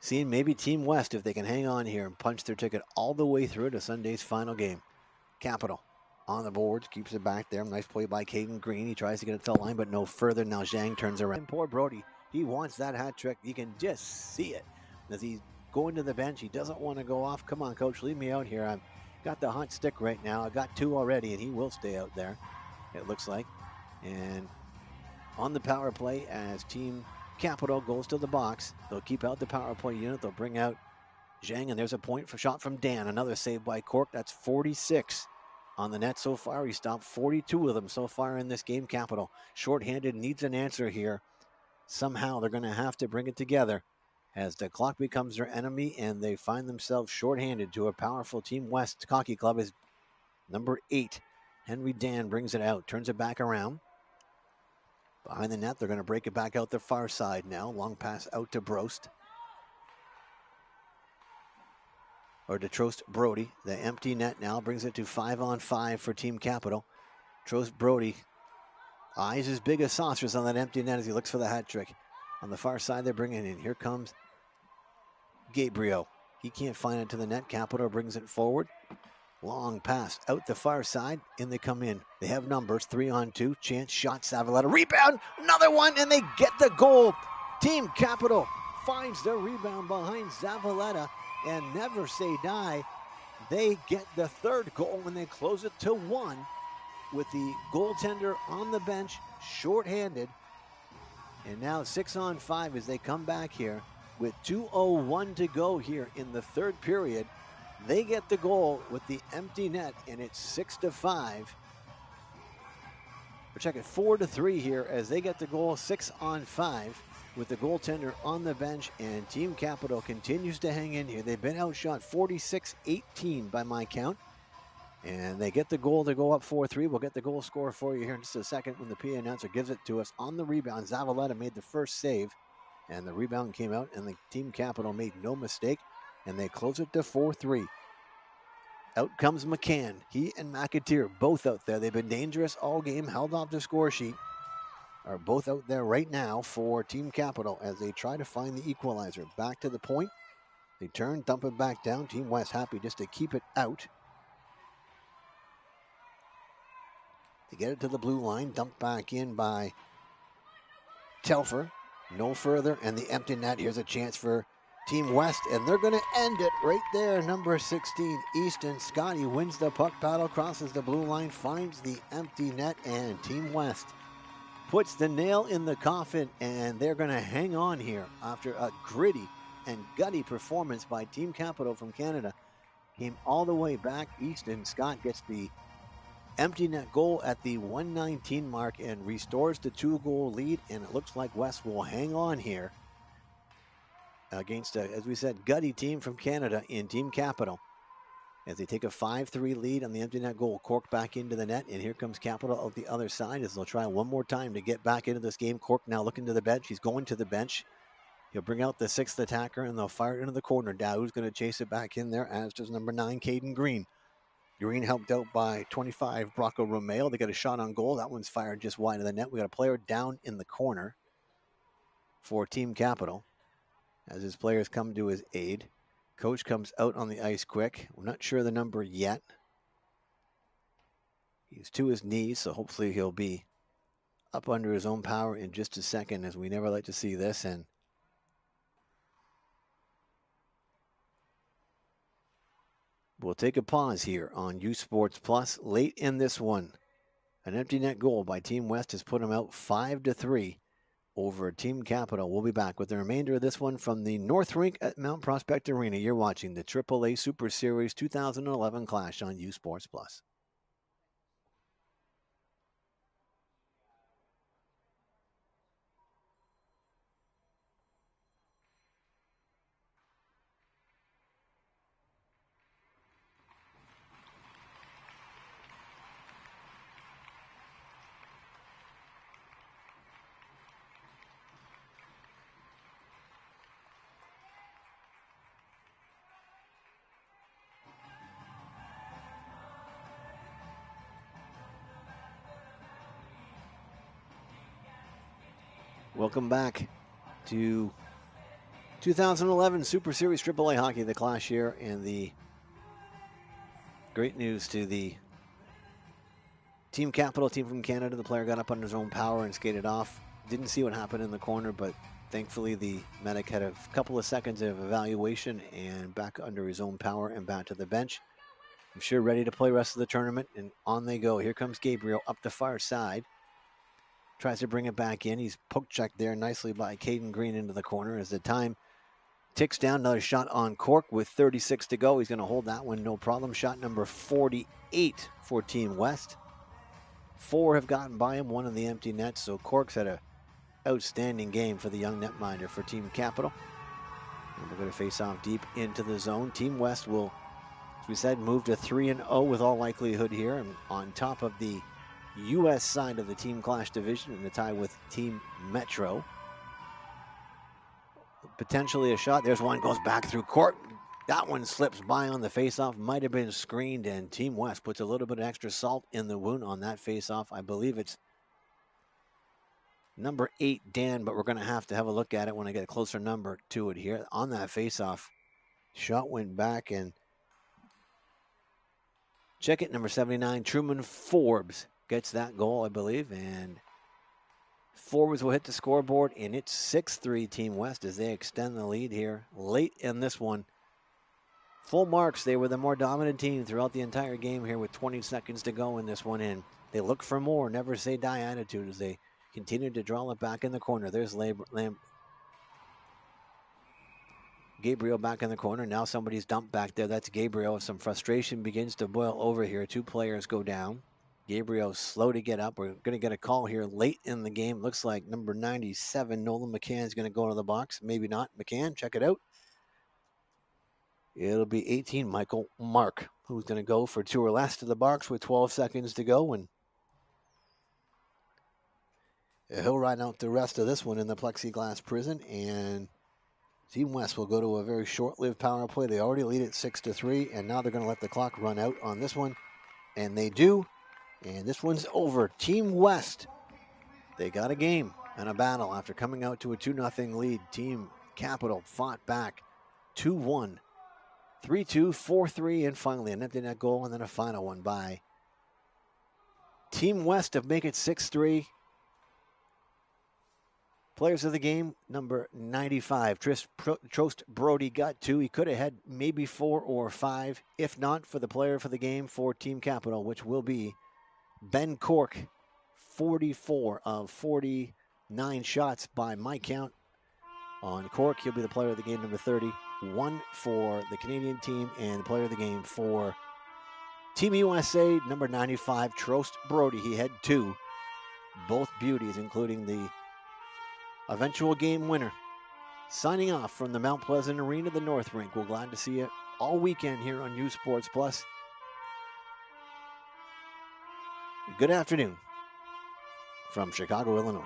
seeing maybe Team West if they can hang on here and punch their ticket all the way through to Sunday's final game. Capital on the boards, keeps it back there. Nice play by Caden Green. He tries to get it to the line, but no further. Now Zhang turns around. And poor Brody, he wants that hat trick. You can just see it as he's going to the bench. He doesn't want to go off. Come on, coach, leave me out here. I've got the hot stick right now. I got 2 already, and he will stay out there, it looks like. And on the power play as Team Capital goes to the box. They'll keep out the power play unit. They'll bring out Zhang, and there's a point for shot from Dan. Another save by Cork. That's 46 on the net so far. He stopped 42 of them so far in this game. Capital shorthanded, needs an answer here. Somehow they're going to have to bring it together as the clock becomes their enemy and they find themselves shorthanded to a powerful Team West Hockey Club. Is number 8, Henry Dan, brings it out, turns it back around. Behind the net, they're going to break it back out the far side now. Long pass out to Brost. Or to Trost Brody. The empty net now brings it to 5-on-5 for Team Capital. Trost Brody, eyes as big as saucers on that empty net as he looks for the hat trick. On the far side, they're bringing it in. Here comes Gabriel. He can't find it to the net. Capital brings it forward. Long pass out the far side. In they come in. They have numbers. 3-on-2. Chance shot. Savaletta. Rebound. Another one. And they get the goal. Team Capital finds the rebound behind Zavaleta. And never say die. They get the third goal when they close it to 1 with the goaltender on the bench, shorthanded. And now 6-on-5 as they come back here with 2:01 to go here in the third period. They get the goal with the empty net, and it's 6-5. We're checking 4-3 here as they get the goal. 6-on-5 with the goaltender on the bench, and Team Capital continues to hang in here. They've been outshot 46-18 by my count, and they get the goal to go up 4-3. We'll get the goal score for you here in just a second when the PA announcer gives it to us. On the rebound, Zavaleta made the first save, and the rebound came out, and the Team Capital made no mistake, and they close it to 4-3. Out comes McCann. He and McAteer both out there. They've been dangerous all game, held off the score sheet. Are both out there right now for Team Capital as they try to find the equalizer. Back to the point. They turn, dump it back down. Team West happy just to keep it out. They get it to the blue line. Dumped back in by Telfer. No further. And the empty net. Here's a chance for Team West. And they're going to end it right there. Number 16, Easton Scotty wins the puck battle. Crosses the blue line. Finds the empty net. And Team West puts the nail in the coffin, and they're going to hang on here after a gritty and gutty performance by Team Capital from Canada. Came all the way back. Easton Scott gets the empty net goal at the 1:19 mark and restores the 2-goal lead, and it looks like West will hang on here against, as we said, gutty team from Canada in Team Capital. As they take a 5-3 lead on the empty net goal. Cork back into the net, and here comes Capital out the other side as they'll try one more time to get back into this game. Cork now looking to the bench. He's going to the bench. He'll bring out the 6th attacker, and they'll fire it into the corner. Dow's going to chase it back in there, as does number 9, Caden Green. Green helped out by 25, Brocco Romeo. They got a shot on goal. That one's fired just wide of the net. We got a player down in the corner for Team Capital as his players come to his aid. Coach comes out on the ice quick. We're not sure the number yet. He's to his knees, so hopefully he'll be up under his own power in just a second, as we never like to see this. And we'll take a pause here on U Sports Plus. Late in this one, an empty net goal by Team West has put them out 5-3 over Team Capital. We'll be back with the remainder of this one from the North Rink at Mount Prospect Arena. You're watching the AAA Super Series 2011 Clash on U Sports Plus. Welcome back to 2011 Super Series AAA Hockey, the Clash here, and the great news to the Team Capital team from Canada. The player got up under his own power and skated off. Didn't see what happened in the corner, but thankfully the medic had a couple of seconds of evaluation and back under his own power and back to the bench. I'm sure ready to play rest of the tournament, and on they go. Here comes Gabriel up the far side. Tries to bring it back in. He's poke checked there nicely by Caden Green into the corner as the time ticks down. Another shot on Cork with 36 to go. He's going to hold that one, no problem. Shot number 48 for Team West. 4 have gotten by him, 1 in the empty net. So Cork's had an outstanding game for the young netminder for Team Capital. And we're going to face off deep into the zone. Team West will, as we said, move to 3-0 with all likelihood here. And on top of the U.S. side of the Team Clash division in the tie with Team Metro. Potentially a shot. There's one, goes back through court. That one slips by on the faceoff. Might have been screened, and Team West puts a little bit of extra salt in the wound on that faceoff. I believe it's number 8, Dan, but we're going to have a look at it when I get a closer number to it here. On that faceoff, shot went back, and check it, number 79, Truman Forbes gets that goal, I believe, and Forbes will hit the scoreboard, and it's 6-3 Team West as they extend the lead here late in this one. Full marks. They were the more dominant team throughout the entire game here with 20 seconds to go in this one, and they look for more, never say die attitude as they continue to draw it back in the corner. There's Gabriel back in the corner. Now somebody's dumped back there. That's Gabriel. Some frustration begins to boil over here. 2 players go down. Gabriel slow to get up. We're going to get a call here late in the game. Looks like number 97, Nolan McCann, is going to go into the box. Maybe not. McCann, check it out. It'll be 18, Michael Mark, who's going to go for 2 or less to the box with 12 seconds to go. And he'll ride out the rest of this one in the plexiglass prison. And Team West will go to a very short-lived power play. They already lead it 6-3, and now they're going to let the clock run out on this one. And they do. And this one's over. Team West, they got a game and a battle after coming out to a 2-0 lead. Team Capital fought back 2-1, 3-2, 4-3, and finally an empty net goal, and then a final one by Team West to make it 6-3. Players of the game, number 95, Trost Brody got 2. He could have had maybe 4 or 5, if not for the player for the game for Team Capital, which will be Ben Cork. 44 of 49 shots by my count on Cork. He'll be the player of the game, number 30. 1 for the Canadian team, and the player of the game for Team USA, number 95, Trost Brody. He had 2, both beauties, including the eventual game winner. Signing off from the Mount Pleasant Arena, the North Rink. We're glad to see you all weekend here on U Sports Plus. Good afternoon from Chicago, Illinois.